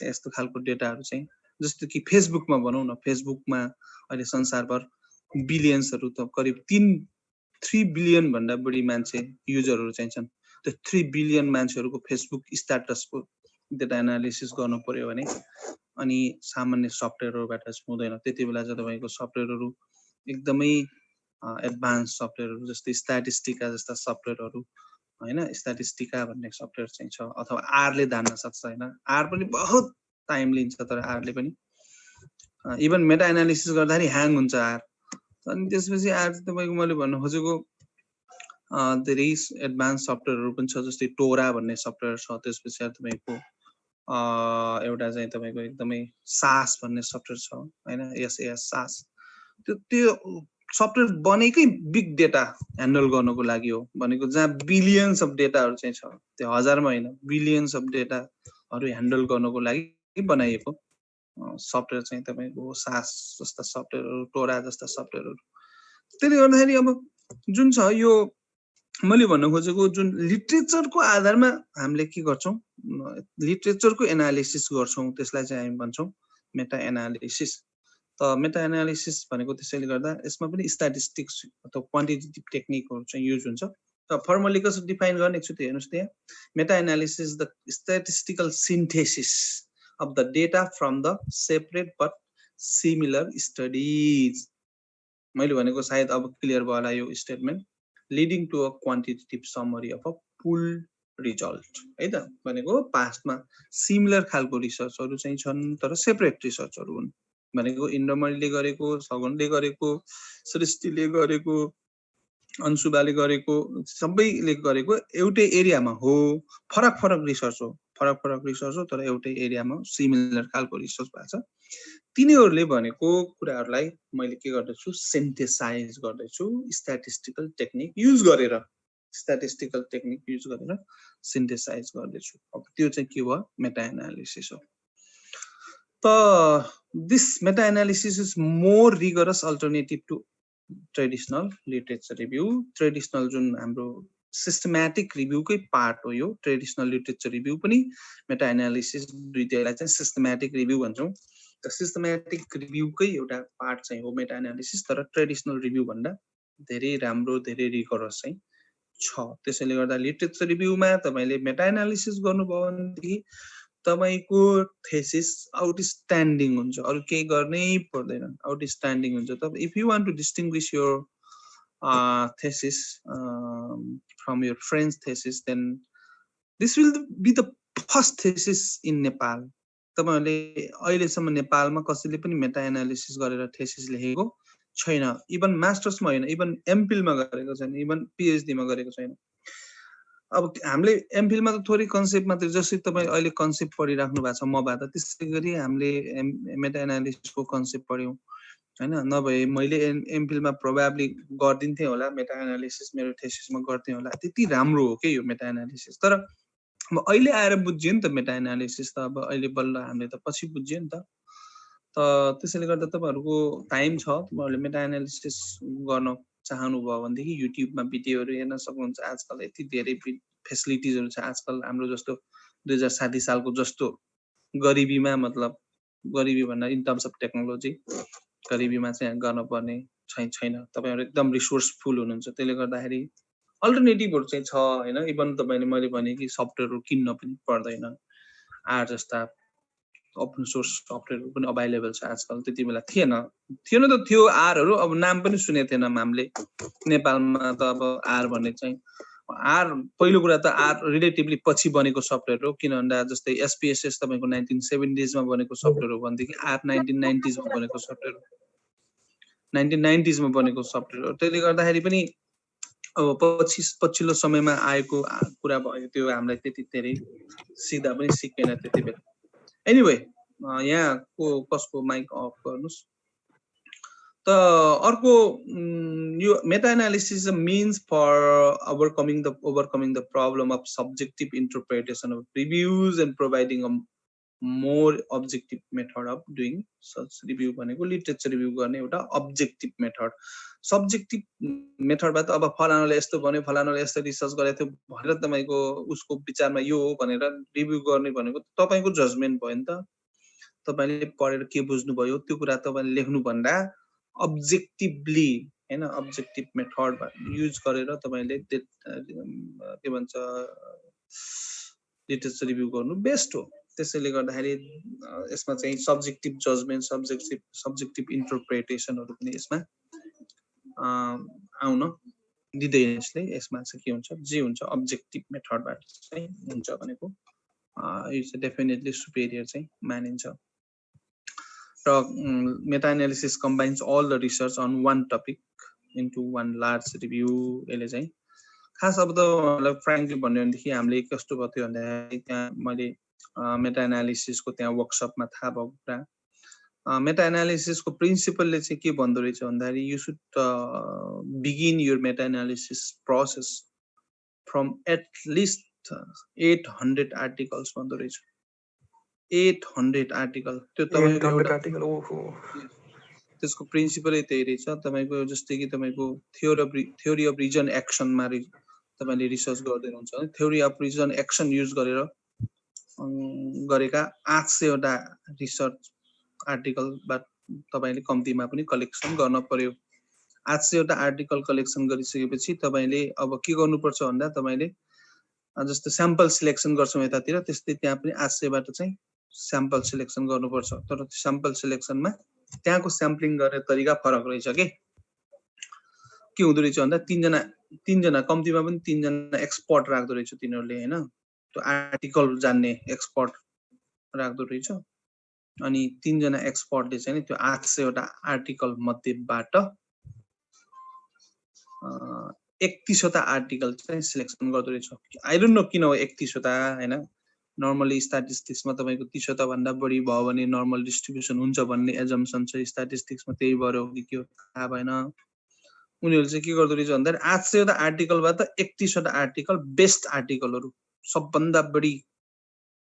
यस्तो खालको डेटाहरु चाहिँ जस्तो कि फेसबुकमा भनौं न फेसबुकमा अहिले संसारभर बिलियन्सहरु त करिब 3 बिलियन भन्दा बढी मान्छे युजरहरु चाहिँ छन् त्यो 3 बिलियन मान्छेहरुको फेसबुक स्ट्याटसको डेटा एनालिसिस गर्नु पर्यो भने अनि सामान्य सफ्टवेयरहरुबाट हुँदैन त्यतिबेला चाहिँ तपाईको सफ्टवेयरहरु एकदमै एडभान्स सफ्टवेयरहरु जस्तै स्ट्याटिस्टिका जस्ता सफ्टवेयरहरु हैन स्ट्याटिस्टिका भन्ने सफ्टवेयर चाहिँ छ अथवा आर ले धान्न सक्छ हैन आर पनि बहुत टाइम लिन्छ तर आर ले पनि इभन मेटा एनालिसिस गर्दाखेरि ह्याङ हुन्छ आर अनि त्यसपछि आर तपाईको मैले भन्न खोजेको धेरै एडभान्स सफ्टवेयरहरु पनि छ जस्तै टोरा भन्ने सफ्टवेयर छ त्यसपछि तपाईको एउटा चाहिँ तपाईको एकदमै सास भन्ने सफ्टवेयर छ हैन एसएएस सास त्यो सफ्टवेयर बनेकै बिग डेटा ह्यान्डल गर्नको लागि हो भनेको जहाँ बिलियन्स अफ डेटाहरु चाहिँ छ त्यो हजारमा हैन बिलियन्स अफ डेटाहरु ह्यान्डल गर्नको लागि बनाइएको सफ्टवेयर चाहिँ तपाईको सास जस्ता सफ्टवेयरहरु टोरा जस्ता सफ्टवेयरहरु त्यसले गर्दाखेरि अब जुन छ यो मैले भन्न खोजेको जुन लिटरेचरको आधारमा हामीले के गर्छौं लिटरेचरको एनालिसिस गर्छौं त्यसलाई चाहिँ हामी भन्छौं मेटा एनालिसिस त मेटा एनालिसिस भनेको त्यसैले गर्दा यसमा पनि स्ट्याटिस्टिक्स अथवा क्वान्टिटेटिभ टेक्निकहरु चाहिँ युज हुन्छ त फर्मली कसरी डिफाइन गर्ने एकचोटि हेर्नुस् त्यहाँ meta analysis the statistical synthesis of the data from the separate but similar studies मैले भनेको सायद अब क्लियर भयो होला यो statement leading to a quantitative summary of a pool result है त भनेको पास्टमा सिमिलर खालको रिसर्चहरु चाहिँ छन् तर सेपरेट रिसर्चहरु हुन् भनेको इन्डमलले गरेको सगुनले गरेको सृष्टिले गरेको अंशुबाले गरेको सबैले गरेको एउटै एरियामा हो फरक फरक रिसर्च हो तर एउटै एरियामा सिमिलर खालको रिसर्च भएको छ तिनीहरुले भनेको कुराहरुलाई मैले के गर्दैछु सिन्थेसाइज गर्दैछु स्ट्याटिस्टिकल टेक्निक युज गरेर सिन्थेसाइज गर्दैछु अब त्यो चाहिँ के भयो मेटा एनालिसिस हो त this meta analysis is more rigorous alternative to traditional literature review traditional जुन हाम्रो सिस्टमैटिक रिभ्यू कै पार्ट हो यो ट्रेडिशनल लिटरेचर रिभ्यू पनि मेटा एनालिसिस दुईटैलाई चाहिँ सिस्टमैटिक रिभ्यू भन्छौं त सिस्टमैटिक रिभ्यू कै एउटा पार्ट चाहिँ हो मेटा एनालिसिस तर ट्रेडिशनल रिभ्यू भन्दा धेरै राम्रो धेरै रिगरस चाहिँ छ त्यसैले गर्दा लिटरेचर रिभ्यूमा तपाईले मेटा एनालिसिस गर्नुभयो भने तपाईको थेसिस आउटस्ट्यान्डिङ हुन्छ अरु केही गर्नै पर्दैन आउटस्ट्यान्डिङ हुन्छ तब if you want to distinguish your thesis from your friend's thesis then this will be the first thesis in Nepal तपाईहरुले अहिलेसम्म नेपालमा कसैले पनि मेटा एनालिसिस गरेर थेसिस लेखेको छैन इभन मास्टर्समा हैन इभन एमफिल मा गरेको छैन इभन पीएचडी मा गरेको छैन अब हामीले एमफिल मा त थोरै कन्सेप्ट मात्र जसरी तपाई अहिले कन्सेप्ट पढिराख्नु भएको छ मबाट त्यसैगरी हामीले मेटा एनालिसिसको कन्सेप्ट पढ्यौं हैन नभए मैले एमफिल मा प्रोबेबली गर्दिन्थे होला मेटा एनालिसिस मेरो थेसिसमा गर्थे होला त्यति राम्रो हो के यो मेटा एनालिसिस तर अब अहिले आएर बुझ्यो नि त मेटा एनालिसिस त अब अहिले बल्ल हामीले त पछि बुझ्यो नि त त्यसैले गर्दा तपाईहरुको टाइम छ तपाईहरुले मेटा एनालिसिस गर्न चाहनु भयो भने देखि युट्युबमा भिडियोहरु हेर्न सक्नुहुन्छ आजकल यति धेरै फेसिलिटिजहरु छ आजकल हाम्रो जस्तो 2060 सालको जस्तो गरिबीमा मतलब गरिबी भन्दा इन टर्म्स अफ टेक्नोलोजी गरिबीमा चाहिँ गर्न पर्ने छैन तपाईहरु एकदम रिसोर्सफुल हुनुहुन्छ त्यसले गर्दाखेरि अल्टरनेटिभहरु चाहिँ छ हैन इभन तपाईले मैले भने कि सफ्टवेयरहरु किन्न पनि पर्दैन आर जस्ता ओपन सोर्स सफ्टवेयरहरु पनि अवेलेबल छ आजकल त्यतिबेला थिएन त थियो आरहरु अब नाम पनि सुनेको थिएन हामीले नेपालमा त अब आर भन्ने चाहिँ आर पहिलो कुरा त आर रिलेटिभली पछि बनेको सफ्टवेयर हो किनभने जस्तै एसपीएसएस तपाईको 1970s मा बनेको सफ्टवेयर हो भनेदेखि आर 1990s मा बनेको सफ्टवेयर हो 1990s मा बनेको सफ्टवेयर हो त्यसले गर्दाखेरि पनि अब पछिल्लो समयमा आएको कुरा भयो त्यो हामीलाई त्यति धेरै सिधा पनि सिकेन त्यतिबेला एनिवे यहाँको कसको माइक अफ गर्नुस् त अर्को यो meta analysis is a means for overcoming the problem of subjective interpretation of reviews and providing a more objective method of doing such review भनेको लिटरेचर रिभ्यू गर्ने एउटा अब्जेक्टिभ मेथड सब्जेक्टिभ मेथडबाट अब फलानाले यस्तो भन्यो फलानाले यस्तो रिसर्च गरेको थियो भनेर तपाईको उसको विचारमा यो हो भनेर रिभ्यू गर्ने भनेको तपाईको जजमेन्ट भयो नि त तपाईले पढेर के बुझ्नुभयो त्यो कुरा तपाईले लेख्नु भन्दा अब्जेक्टिभली हैन अब्जेक्टिभ मेथड युज गरेर तपाईले के भन्छ लिटरेचर रिभ्यू गर्नु बेस्ट हो त्यसैले गर्दाखेरि यसमा चाहिँ सब्जेक्टिभ जजमेन्ट सब्जेक्टिभ इन्टरप्रिटेसनहरु पनि यसमा आउन दिँदैन यसले यसमा चाहिँ के हुन्छ जे हुन्छ अब्जेक्टिभ मेथडबाट चाहिँ हुन्छ भनेको यो चाहिँ डेफिनेटली सुपेरियर चाहिँ मानिन्छ र meta analysis combines all the research on one topic into one large review यसले चाहिँ खास अब त फ्र्याङ्कली भन्यो भनेदेखि हामीले कस्तो भयो थियो भन्दाखेरि त्यहाँ मैले मेटा एनालिसिसको त्यहाँ वर्कसपमा थाहा भएको कुरा मेटा एनालिसिसको प्रिन्सिपलले चाहिँ के भन्दो रहेछ भन्दाखेरि you should begin your Meta analysis process from at least 800 articles भन्दो रहेछ 800 आर्टिकल त्यो तपाईको एउटा आर्टिकल ओहो त्यसको प्रिन्सिपलै त्यही रहेछ तपाईको जस्तै कि तपाईको थ्योरी अफ रिजन एक्सनमा तपाईले रिसर्च गर्दै हुनुहुन्छ भने theory of reason action use गरेर गरेका 800 वटा रिसर्च आर्टिकलबाट तपाईले कम्तीमा पनि कलेक्सन गर्न पर्यो 800 वटा आर्टिकल कलेक्सन गरिसकेपछि तपाईले अब के गर्नुपर्छ भन्दा तपाईले जस्तो स्याम्पल सिलेक्सन गर्छौं यतातिर त्यस्तै त्यहाँ पनि 800 बाट चाहिँ स्याम्पल सिलेक्सन गर्नुपर्छ तर स्याम्पल सिलेक्सनमा त्यहाँको स्याम्पलिङ गर्ने तरिका फरक रहेछ के हुँदो रहेछ भन्दा तीन जना कम्तीमा पनि 3 जना एक्सपर्ट राख्दो रहेछ तिनीहरुले हैन त्यो आर्टिकल जान्ने एक्सपर्ट राख्दो रहेछ अनि 3 जना एक्सपर्टले चाहिँ त्यो 800 वटा आर्टिकल मध्येबाट 31 वटा आर्टिकल चाहिँ सिलेक्सन गर्दो रहेछ आई डोन्ट नो किन हो 31 वटा हैन नर्मली स्ट्याटिस्टिक्समा तपाईको 30 वटा भन्दा बढी भयो भने नर्मल डिस्ट्रिब्युसन हुन्छ भन्ने एजम्पसन छ स्ट्याटिस्टिक्समा त्यही भएर हो कि के हो थाहा भएन उनीहरुले चाहिँ के गर्दो रहेछ भन्दा 800 वटा आर्टिकलबाट 31 वटा आर्टिकल बेस्ट आर्टिकलहरु सबभन्दा बढी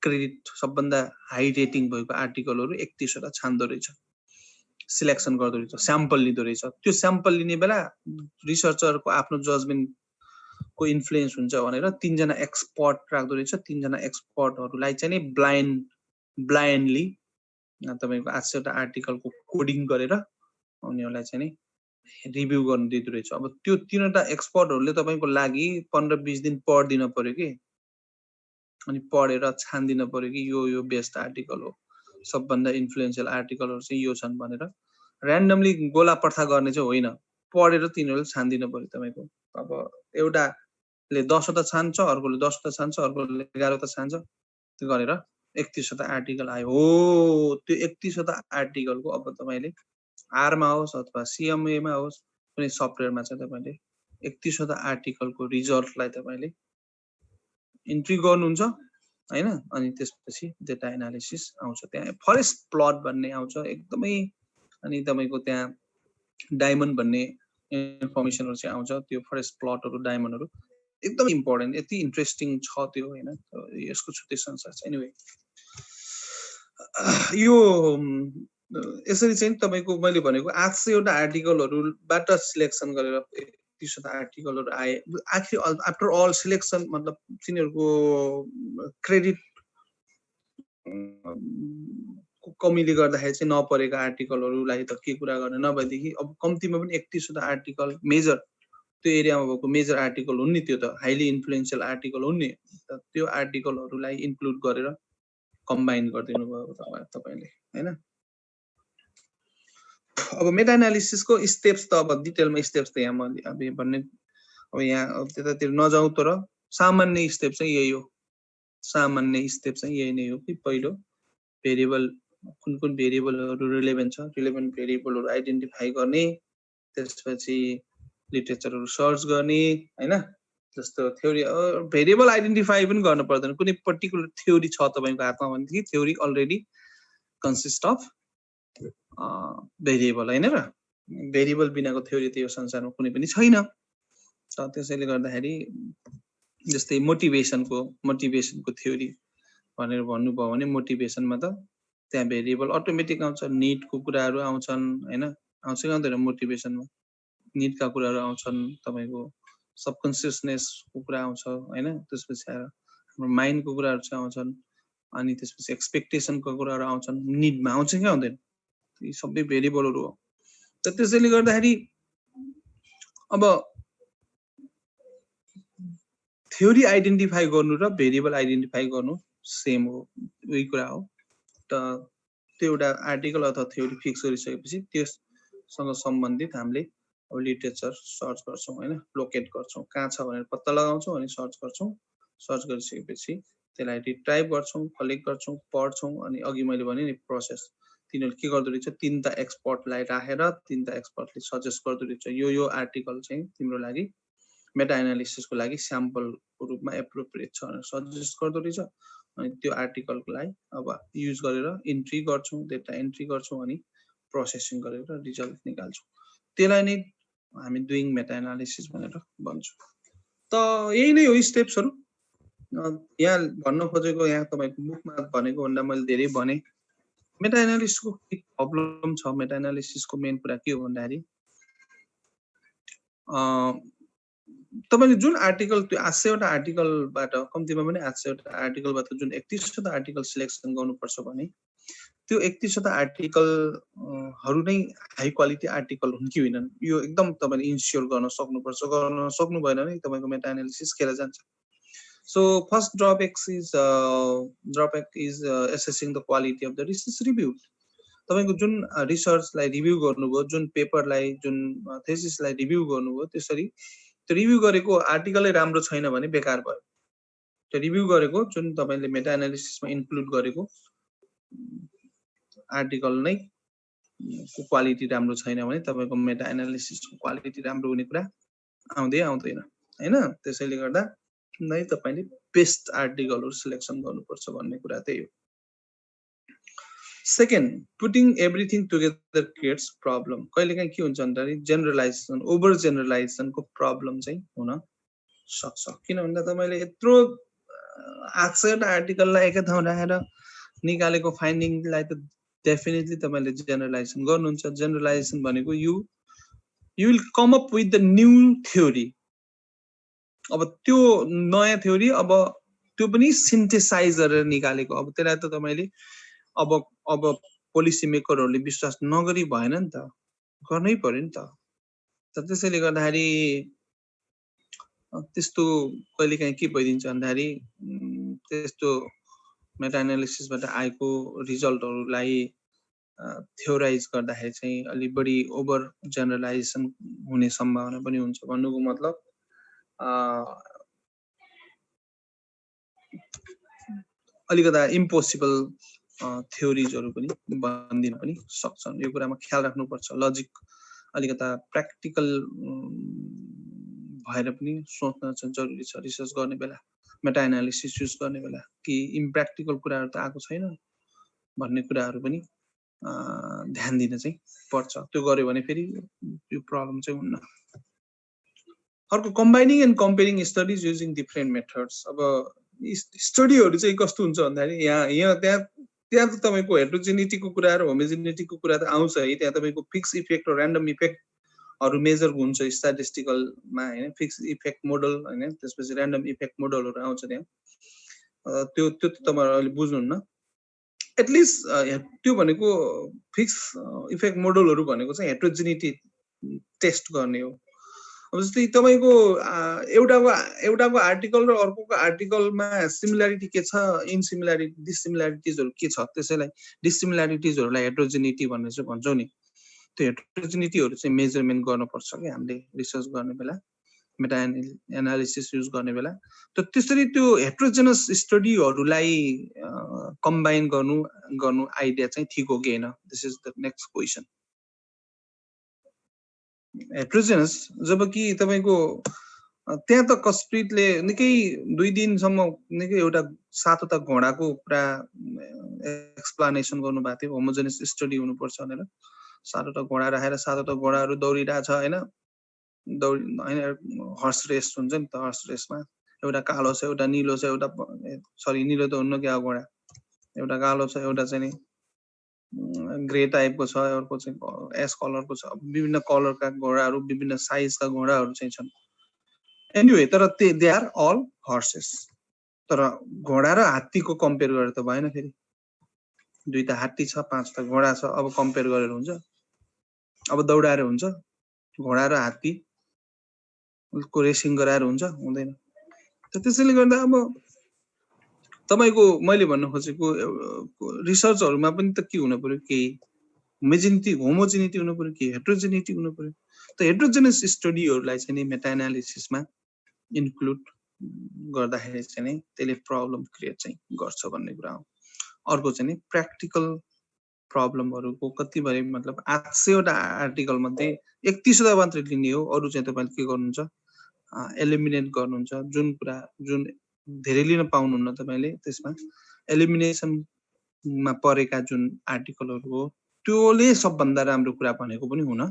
क्रेडिट सबभन्दा हाई रेटिङ भएको आर्टिकलहरु 31 वटा छान्दो रहेछ सिलेक्सन गर्दो रहेछ स्याम्पल लिदो रहेछ त्यो स्याम्पल लिने बेला रिसर्चरको आफ्नो जजमेन्ट को इन्फ्लुएन्स हुन्छ भनेर 3 जना एक्सपर्ट राख्दो रहेछ 3 जना एक्सपर्टहरुलाई चाहिँ नि ब्लाइन्डली तपाईको 800 वटा आर्टिकलको कोडिङ गरेर उनीहरुलाई चाहिँ नि रिभ्यू गर्न दिदो रहेछ अब त्यो 3 वटा एक्सपर्टहरुले तपाईको लागि 15-20 दिन पढ्दिन पर्यो के अनि पढेर छान्दिन पर्यो कि यो बेस्ट आर्टिकल हो सबभन्दा इन्फ्लुएन्शियल आर्टिकलहरु चाहिँ यो छन् भनेर र्यान्डमली गोला पर्था गर्ने चाहिँ होइन पढेर तिनीहरुले छान्दिन पर्यो तपाईको अब एउटाले 10 वटा छान्छ अर्कोले 10 वटा छान्छ अर्कोले 11 वटा छान्छ त्यो गरेर 31 वटा आर्टिकल आयो हो त्यो 31 वटा आर्टिकलको अब तपाईले आरमा होस् अथवा सीएमए मा होस् कुनै सफ्टवेयरमा चाहिँ तपाईले 31 वटा आर्टिकलको रिजल्टलाई तपाईले इन्ट्री गर्नुहुन्छ हैन अनि त्यसपछि डेटा एनालिसिस आउँछ त्यहाँ फरेस्ट प्लट भन्ने आउँछ एकदमै अनि तपाईको त्यहाँ डायमन्ड भन्ने इन्फर्मेसनहरु चाहिँ आउँछ त्यो फरेस्ट प्लटहरु डायमन्डहरु एकदम इम्पोर्टेन्ट यति इन्ट्रेस्टिङ छ त्यो हैन यसको छुट्टै संसार छ एनीवे यो यसरी चाहिँ तपाईको मैले भनेको 800 वटा आर्टिकलहरुबाट सिलेक्सन गरेर 30 वटा आर्टिकलहरु आए आखिर आफ्टर अल सिलेक्सन मतलब तिनीहरुको क्रेडिट कमीले गर्दाखेरि चाहिँ नपरेका आर्टिकलहरुलाई त के कुरा गर्ने नभएदेखि अब कम्तीमा पनि 31 वटा आर्टिकल मेजर त्यो एरियामा भएको मेजर आर्टिकल हुन् नि त्यो त हाइली इन्फ्लुएन्शियल आर्टिकल हुन् नि त्यो आर्टिकलहरुलाई इन्क्लुड गरेर कम्बाइन गरिदिनु भयो तपाईले हैन अब मेटा एनालिसिसको स्टेप्स त अब डिटेलमा स्टेप्स त यहाँ मैले अब भन्ने अब यहाँ त्यतातिर नजाऊ तर सामान्य स्टेप चाहिँ यही हो सामान्य स्टेप चाहिँ यही नै हो कि पहिलो भेरिएबल कुन भेरिएबलहरु रिलेभेन्ट छ रिलेभेन्ट भेरिएबलहरु आइडेन्टिफाई गर्ने त्यसपछि लिटरेचरहरु सर्च गर्ने हैन जस्तो थ्योरी भेरिएबल आइडेन्टिफाई पनि गर्न पर्दैन कुनै पर्टिकुलर थ्योरी छ तपाईको हातमा भनेदेखि theory already consist of variable हैन र भेरिएबल बिनाको थ्योरी त यो संसारमा कुनै पनि छैन त त्यसैले गर्दाखेरि जस्तै मोटिभेसनको थ्योरी भनेर भन्नुभयो भने मोटिभेसनमा त त्यहाँ भेरिएबल अटोमेटिक आउँछ नीडको कुराहरू आउँछन् हैन आउँछ कि आउँदैन मोटिभेसनमा नीडका कुराहरू आउँछन् तपाईको सबकन्सियसनेसको कुरा आउँछ हैन त्यसपछि आएर हाम्रो माइन्डको कुराहरू चाहिँ आउँछन् अनि त्यसपछि एक्सपेक्टेसनको कुराहरू आउँछन् नीडमा आउँछ कि आउँदैन यी सबै भेरिएबलहरू हो त त्यसैले गर्दाखेरि अब थ्योरी आइडेन्टिफाई गर्नु र भेरिएबल आइडेन्टिफाई गर्नु सेम हो यही कुरा हो त त्यो एउटा आर्टिकल अथवा थ्योरी फिक्स गरिसकेपछि त्यससँग सम्बन्धित हामीले अब लिटरेचर सर्च गर्छौं हैन लोकेट गर्छौं कहाँ छ भनेर पत्ता लगाउँछौं अनि सर्च गर्छौं सर्च गरिसकेपछि त्यसलाई रिट्राइभ गर्छौं कलेक्ट गर्छौं पढ्छौं अनि अघि मैले भने नि प्रोसेस तिनीहरु के गर्दै रहेछ तीनटा एक्सपर्टलाई राखेर तीनटा एक्सपर्टले सजेस्ट गर्दै रहेछ यो आर्टिकल चाहिँ तिम्रो लागि मेटा एनालिसिसको लागि स्याम्पलको रूपमा एप्रोप्रिएट छ भनेर सजेस्ट गर्दै रहेछ अनि त्यो आर्टिकललाई अब युज गरेर इन्ट्री गर्छौं डेटा इन्ट्री गर्छौं अनि प्रोसेसिङ गरेर रिजल्ट निकाल्छौं त्यसलाई नै हामी डुइङ मेटा एनालिसिस भनेर भन्छौं त यही नै हो स्टेप्सहरु यहाँ भन्न खोजेको यहाँ तपाईको बुकमा भनेको भन्दा मैले धेरै भने मेटा एनालिसिसको के प्रब्लम छ मेटा एनालिसिसको मेन कुरा के हो भन्दाखेरि तपाईले जुन आर्टिकल त्यो 800 वटा आर्टिकलबाट कम्तिमा पनि 800 वटा आर्टिकलबाट जुन 31 वटा आर्टिकल सिलेक्सन गर्नुपर्छ भने त्यो 31 वटा आर्टिकलहरु नै हाई क्वालिटी आर्टिकल हुन् कि हैनन् यो एकदम तपाईले इन्स्योर गर्न सक्नुपर्छ गर्न सक्नु भएन भने तपाईको मेटा एनालिसिस खेर जान्छ so first drawback is assessing the quality of the research review तपाईको जुन रिसर्चलाई रिभ्यू गर्नुभयो जुन पेपरलाई जुन थेसिसलाई रिभ्यू गर्नुभयो त्यसरी त्यो रिभ्यू गरेको आर्टिकलै राम्रो छैन भने बेकार भयो त्यो रिभ्यू गरेको जुन तपाईले मेटा एनालिसिसमा इन्क्लुड गरेको आर्टिकल नै को क्वालिटी राम्रो छैन भने तपाईको मेटा एनालिसिसको क्वालिटी राम्रो हुने कुरा आउँदै आउँदैन हैन त्यसैले गर्दा नै तपाईले बेस्ट आर्टिकलहरु सिलेक्सन गर्नुपर्छ भन्ने कुरा त्यही हो second putting everything together creates problem कहिलेकाहीँ के हुन्छ भन्दाखेरि जेनरलाइजेसन ओभर जेनरलाइजेसनको प्रब्लम चाहिँ हुन सक्छ किन भन्दा तपाईले यत्रो 800 वटा आर्टिकललाई एकै ठाउँ राखेर निकालेको फाइन्डिङलाई त डेफिनेटली तपाईले जेनरलाइजेसन गर्नुहुन्छ जेनरलाइजेसन भनेको you will come up with the new theory अब त्यो नयाँ थ्योरी अब त्यो पनि सिन्थेसाइज गरेर निकालेको अब त्यसलाई त तपाईले अब पोलिसी मेकरहरुले विश्वास नगरी भएन नि त गर्नै पर्यो नि त त्यसैले गर्दाखेरि त्यस्तो कहिलेकाहीँ के भइदिन्छ भन्दाखेरि त्यस्तो मेटा एनालिसिसबाट आएको रिजल्टहरुलाई थ्योराइज गर्दाखेरि चाहिँ अलि बढी ओभर जेनरलाइजेसन हुने सम्भावना पनि हुन्छ भन्नुको मतलब अलिकता इम्पोसिबल थ्योरीजहरु पनि बन्दिन पनि सक्छन् यो कुरामा ख्याल राख्नुपर्छ लजिक अलिकता प्र्याक्टिकल भएर पनि सोच्न चाहिँ जरुरी छ रिसर्च गर्ने बेला मेटा एनालिसिस युज गर्ने बेला कि इम्प्र्याक्टिकल कुराहरु त आएको छैन भन्ने कुराहरु पनि ध्यान दिन चाहिँ पर्छ त्यो गर्यो भने फेरि यो प्रब्लम चाहिँ हुन्न अर्को combining and comparing studies using different methods अब स्टडीहरु चाहिँ कस्तो हुन्छ भन्दाखेरि यहाँ त्यहाँ त तपाईको हेटेरोजेनिटीको कुरा र होमोजेनिटीको कुरा त आउँछ है त्यहाँ तपाईको फिक्स इफेक्ट र र्यान्डम इफेक्टहरु मेजर हुन्छ स्ट्याटिस्टिकलमा हैन फिक्स इफेक्ट मोडल हैन त्यसपछि र्यान्डम इफेक्ट मोडलहरु आउँछ त्यहाँ त्यो तपाईहरुले बुझ्नुहुन्न एटलिस्ट त्यो भनेको फिक्स इफेक्ट मोडलहरु भनेको चाहिँ हेटेरोजेनिटी टेस्ट गर्ने हो अब जस्तै तपाईको एउटाको आर्टिकल र अर्कोको आर्टिकलमा सिमिलरिटी के छ इनसिमिलरिटी डिसिमिलरिटिजहरु के छ त्यसैलाई डिसिमिलरिटिजहरुलाई हेटेरोजेनिटी भनेर चाहिँ भन्छौं नि त्यो हेटेरोजेनिटीहरु चाहिँ मेजरमेन्ट गर्नुपर्छ के हामीले रिसर्च गर्ने बेला मेटा एनालिसिस युज गर्ने बेला त त्यसरी त्यो हेटेरोजेनस स्टडीहरुलाई कम्बाइन गर्नु आइडिया चाहिँ ठीक हो कि हैन this is the next question heterogeneous जबकि तपाईको त्यहाँ त कस्प्रिटले निकै 2 दिनसम्म निकै एउटा सातवटा घोडाको पुरा एक्सप्लेनेसन गर्नुभएको थियो होमोजेनियस स्टडी हुनुपर्छ भनेर। सातवटा घोडा राखेर सातवटा घोडाहरू दौडिरहेछ हैन, हर्स रेस हुन्छ नि त, हर्स रेसमा एउटा कालो छ एउटा निलो छ एउटा सरी निलो त हुन्न क्या घोडा, एउटा कालो छ एउटा चाहिँ नि ग्रे टाइपको छ, अर्को चाहिँ एस कलरको छ, विभिन्न कलरका घोडाहरू विभिन्न साइजका घोडाहरू चाहिँ छन्। एनीवे तर दे आर अल हर्सेस। तर घोडा र हात्तीको कम्पेयर गरेर त भएन फेरि, दुईटा हात्ती छ 5टा घोडा छ, अब कम्पेयर गरेर हुन्छ? अब दौडाएर हुन्छ? घोडा र हात्ती को रेसिङ गराएर हुन्छ? हुँदैन। त त्यसैले गर्दा अब तपाईको मैले भन्न खोजेको रिसर्चहरुमा पनि त के हुनु पर्यो, केही होमोजेनिटी हुनु पर्यो, केही हेट्रोजेनिटी हुनु पर्यो। त हेट्रोजेनियस स्टडीहरुलाई चाहिँ नि मेटा एनालिसिसमा इन्क्लुड गर्दाखेरि चाहिँ नि त्यसले प्रब्लम क्रिएट चाहिँ गर्छ भन्ने कुरा हो। अर्को चाहिँ नि प्र्याक्टिकल प्रब्लमहरुको कति भए मतलब 800 वटा आर्टिकल मध्ये 31 वटा मात्र लिने हो, अरु चाहिँ तपाईले के गर्नुहुन्छ, एलिमिनेट गर्नुहुन्छ। जुन कुरा जुन धेरै लिन पाउनुहुन्न तपाईले, त्यसमा एलिमिनेसनमा परेका जुन आर्टिकलहरु हो त्योले सबभन्दा राम्रो कुरा भनेको पनि हुन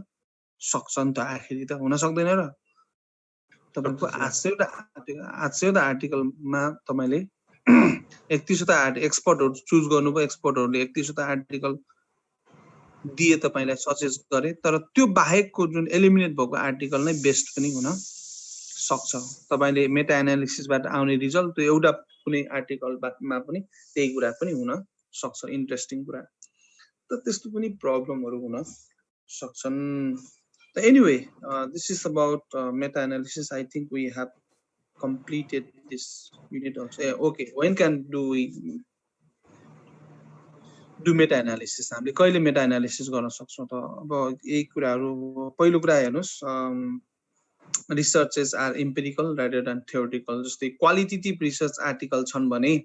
सक्छ नि त, आखिरी त हुन सक्दैन र। तपाईको 800 वटा आर्टिकलमा तपाईले 31 वटा एक्सपर्टहरु चुज गर्नुभयो, एक्सपर्टहरुले 31 वटा आर्टिकल दिए तपाईलाई सजेस्ट गरे, तर त्यो बाहेकको जुन एलिमिनेट भएको आर्टिकल नै बेस्ट पनि हुन सक्छ। तपाईले मेटा एनालिसिसबाट आउने रिजल्ट त्यो एउटा कुनै आर्टिकलमा पनि त्यही कुरा पनि हुन सक्छ, इन्ट्रेस्टिङ कुरा। त त्यस्तो पनि प्रब्लमहरु हुन सक्छन्। त anyway this is about meta analysis. I think we have completed this unit also. Okay, when can do we do meta analysis? हामीले कहिले मेटा एनालिसिस गर्न सक्छौं त? अब यही कुराहरु पहिलो कुरा हेर्नुस्, researches are empirical rather than theoretical. जस्तै क्वालिटेटिभ रिसर्च आर्टिकल छन् भने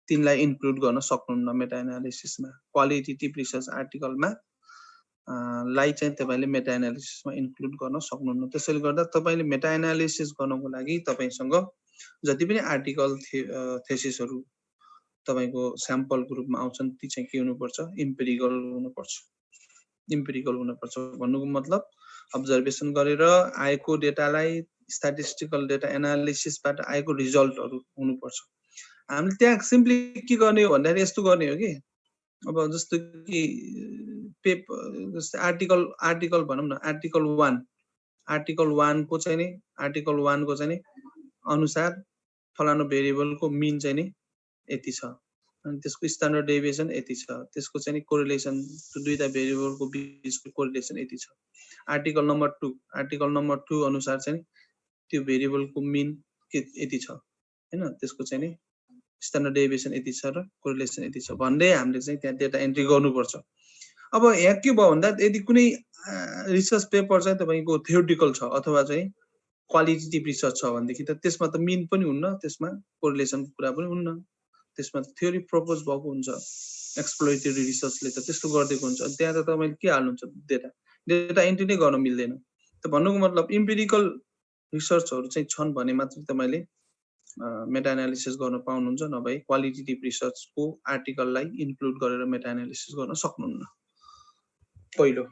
तिनलाई इन्क्लुड गर्न सक्नुहुन्न मेटा एनालिसिसमा। क्वालिटेटिभ रिसर्च आर्टिकलमा लाई चाहिँ तपाईले मेटा एनालिसिसमा इन्क्लुड गर्न सक्नुहुन्न। त्यसैले गर्दा तपाईले मेटा एनालिसिस गर्नको लागि तपाईसँग जति पनि आर्टिकल थेसिसहरु तपाईको स्याम्पलको रूपमा आउँछन् ती चाहिँ के हुनुपर्छ, इम्पिरिकल हुनुपर्छ। इम्पिरिकल हुनुपर्छ भन्नुको मतलब अब्जर्भेसन गरेर आएको डेटालाई स्ट्याटिस्टिकल डेटा एनालिसिसबाट आएको रिजल्टहरु हुनुपर्छ। हामीले त्यहाँ सिम्पली के गर्ने हो भन्दा यस्तो गर्ने हो कि अब जस्तो कि पेपर जस्तै आर्टिकल भनौं न, आर्टिकल 1 को चाहिँ नि अनुसार फलानो भेरिएबलको मिन चाहिँ नि यति छ, अनि त्यसको स्ट्यान्डर्ड डेभिएसन यति छ, त्यसको चाहिँ नि कोरिलेसन त्यो दुईटा भेरिएबलको बीचको कोरिलेसन यति छ। आर्टिकल नम्बर 2 अनुसार चाहिँ नि त्यो भेरिएबलको मिन यति छ हैन, त्यसको चाहिँ नि स्ट्यान्डर्ड डेभिएसन यति छ र कोरिलेसन यति छ भन्दै हामीले चाहिँ त्यहाँ डेटा एन्ट्री गर्नुपर्छ। अब यहाँ के भयो भन्दा यदि कुनै रिसर्च पेपर चाहिँ तपाईको थ्योरिटिकल छ अथवा चाहिँ क्वालिटेटिभ रिसर्च छ भनेदेखि त त्यसमा त मिन पनि हुन्न, त्यसमा कोरिलेसनको कुरा पनि हुन्न, त्यसमा त थ्योरी प्रपोज भएको हुन्छ। एक्सप्लोरेटरी रिसर्चले त त्यस्तो गर्दिएको हुन्छ। त्यहाँ त तपाईले के हाल्नुहुन्छ, डेटा एन्ट्री नै गर्न मिल्दैन। त भन्नुको मतलब इम्पिरिकल रिसर्चहरु चाहिँ छन् भने मात्र तपाईले मेटा एनालिसिस गर्न पाउनुहुन्छ, नभए क्वालिटेटिभ रिसर्चको आर्टिकललाई इन्क्लुड गरेर मेटा एनालिसिस गर्न सक्नुहुन्न। पहिलो।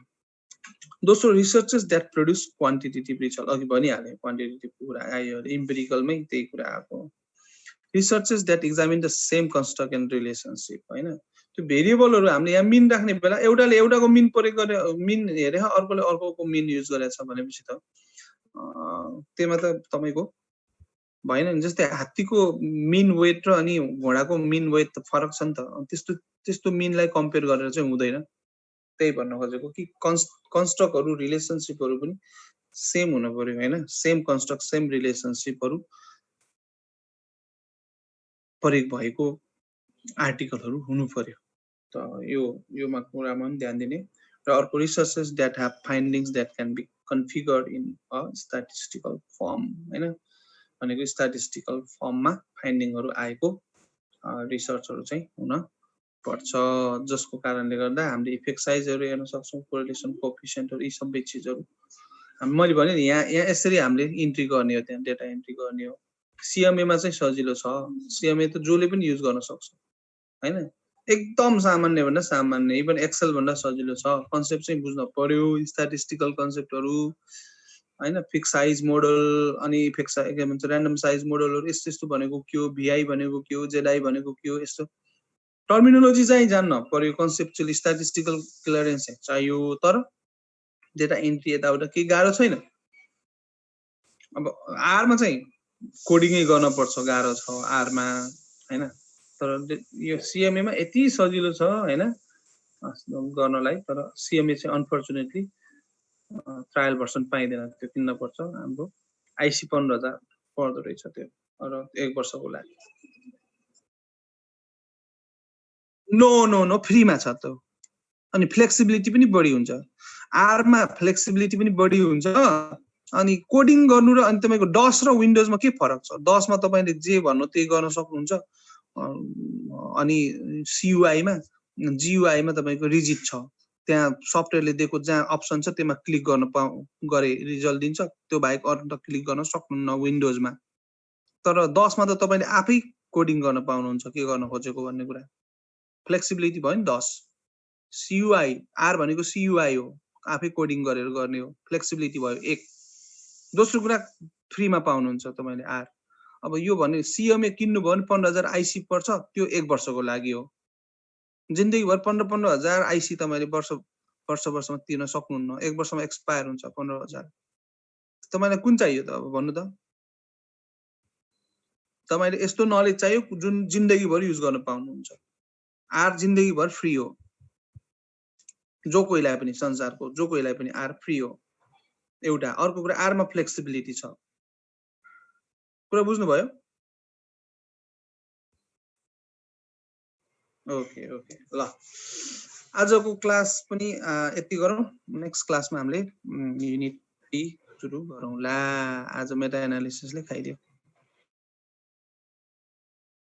दोस्रो, researches that produce quantitative result. अघि भनिहाले क्वान्टिटेटिभ कुरा आयो, इम्पिरिकलमै त्यही कुरा आएको। Researches that examine the same construct and relationship, हैन? त्यो भेरिएबलहरु हामीले यहाँ मिन राख्ने बेला एउटाले एउटाको मिन प्रयोग गरे, मिन हेरे अर्कोले अर्कोको मिन युज गरेछ भनेपछि त त्यसमा त तपाईको भएन नि। जस्तै हात्तीको मिन वेट र अनि घोडाको मिन वेट त फरक छ नि त, त्यस्तो मिनलाई कम्पेयर गरेर चाहिँ हुँदैन। त्यही भन्न खोजेको कि कन्स्ट्रक्टहरु रिलेसनशिपहरु पनि सेम हुन पर्यो हैन, सेम कन्स्ट्रक्ट सेम रिलेसनशिपहरु प्रयोग भएको आर्टिकलहरु हुनु पर्यो। त योमा कुरामा पनि ध्यान दिने। र अर्को, researches that have findings that can be configured in a statistical form, हैन? भनेको स्ट्याटिस्टिकल फर्ममा फाइन्डिङहरु आएको रिसर्चहरु चाहिँ हुन पर्छ, जसको कारणले गर्दा हामीले इफेक्ट साइजहरु हेर्न सक्छौं, कोरिलेसन कोएफिसिएन्टहरु, यी सबै चीजहरु मैले भने नि यहाँ यसरी हामीले इन्ट्री गर्ने हो, त्यहाँ डेटा इन्ट्री गर्ने हो। CMA मा चाहिँ सजिलो छ, CMA त जसले पनि युज गर्न सक्छ हैन, एकदम सामान्य भन्दा सामान्य, इभन एक्सेल भन्दा सजिलो छ। कन्सेप्ट चाहिँ बुझ्न पर्यो, स्ट्याटिस्टिकल कन्सेप्टहरु हैन, फिक्स साइज मोडल अनि फिक्स के भन्छ र्यान्डम साइज मोडलहरु यस्तो यस्तो भनेको के हो, VI भनेको के हो, ZI भनेको के हो, यस्तो टर्मिनोलोजी चाहिँ जान्न पर्यो, कन्सेप्चुअल स्ट्याटिस्टिकल क्लियरेन्स चाहियो। तर डेटा इन्ट्री यताउता केही गाह्रो छैन। अब आर मा चाहिँ कोडिङै गर्न पर्छ, गाह्रो छ आर मा हैन। तर यो CMA मा यति सजिलो छ हैन गर्नलाई। तर CMA चाहिँ अनफर्चुनेटली ट्रायल भर्सन पाइदैन, त्यो किन्न पर्छ। हाम्रो IC 15000 पर्दो रहेछ त्यो, र 1 वर्षको लागि। नो नो नो फ्रीमा छ त, अनि फ्लेक्सिबिलिटी पनि बढी हुन्छ। आर मा फ्लेक्सिबिलिटी पनि बढी हुन्छ, अनि कोडिङ गर्नु र अनि तपाईको डस र विन्डोजमा के फरक छ? डसमा तपाईले जे भन्नु त्यही गर्न सक्नुहुन्छ, अनि CUI मा GUI मा तपाईको रिजिड छ, त्यहाँ सफ्टवेयरले दिएको जहाँ अप्सन छ त्यसमा क्लिक गर्न गरे रिजल्ट दिन्छ, त्यो बाहेक अरु त क्लिक गर्न सक्नुहुन्न विन्डोजमा। तर डसमा त तपाईले आफै कोडिङ गर्न पाउनुहुन्छ के गर्न खोजेको भन्ने कुरा। फ्लेक्सिबिलिटी भयो नि डस। CUI आर भनेको CUI हो, आफै कोडिङ गरेर गर्ने हो, फ्लेक्सिबिलिटी भयो 1। दोस्रो कुरा फ्रीमा पाउनुहुन्छ तपाईले आर। अब यो भने CMA किन्नु भयो भने 15000 IC पर्छ, त्यो 1 वर्षको लागि हो। जिन्दगीभर 15,000 IC तपाईले वर्षमा तिर्न सक्नुहुन्न, 1 वर्षमा एक्सपायर हुन्छ 15,000। तपाईलाई कुन चाहियो त? अब भन्नु त। तपाईले यस्तो नलेज चाहियो जुन जिन्दगीभर युज गर्न पाउनुहुन्छ। आर जिन्दगीभर फ्री हो, जो कोहीलाई पनि, संसारको जो कोहीलाई पनि आर फ्री हो एउटा। अर्को कुरा आरमा फ्लेक्सिबिलिटी छ। कुरा बुझ्नु भयो? ओके ओके ल, आजको क्लास पनि यति गरौँ। नेक्स्ट क्लासमा हामीले युनिट 3 सुरु गरौँला। आज मेटा एनालिसिसले खाइदियो।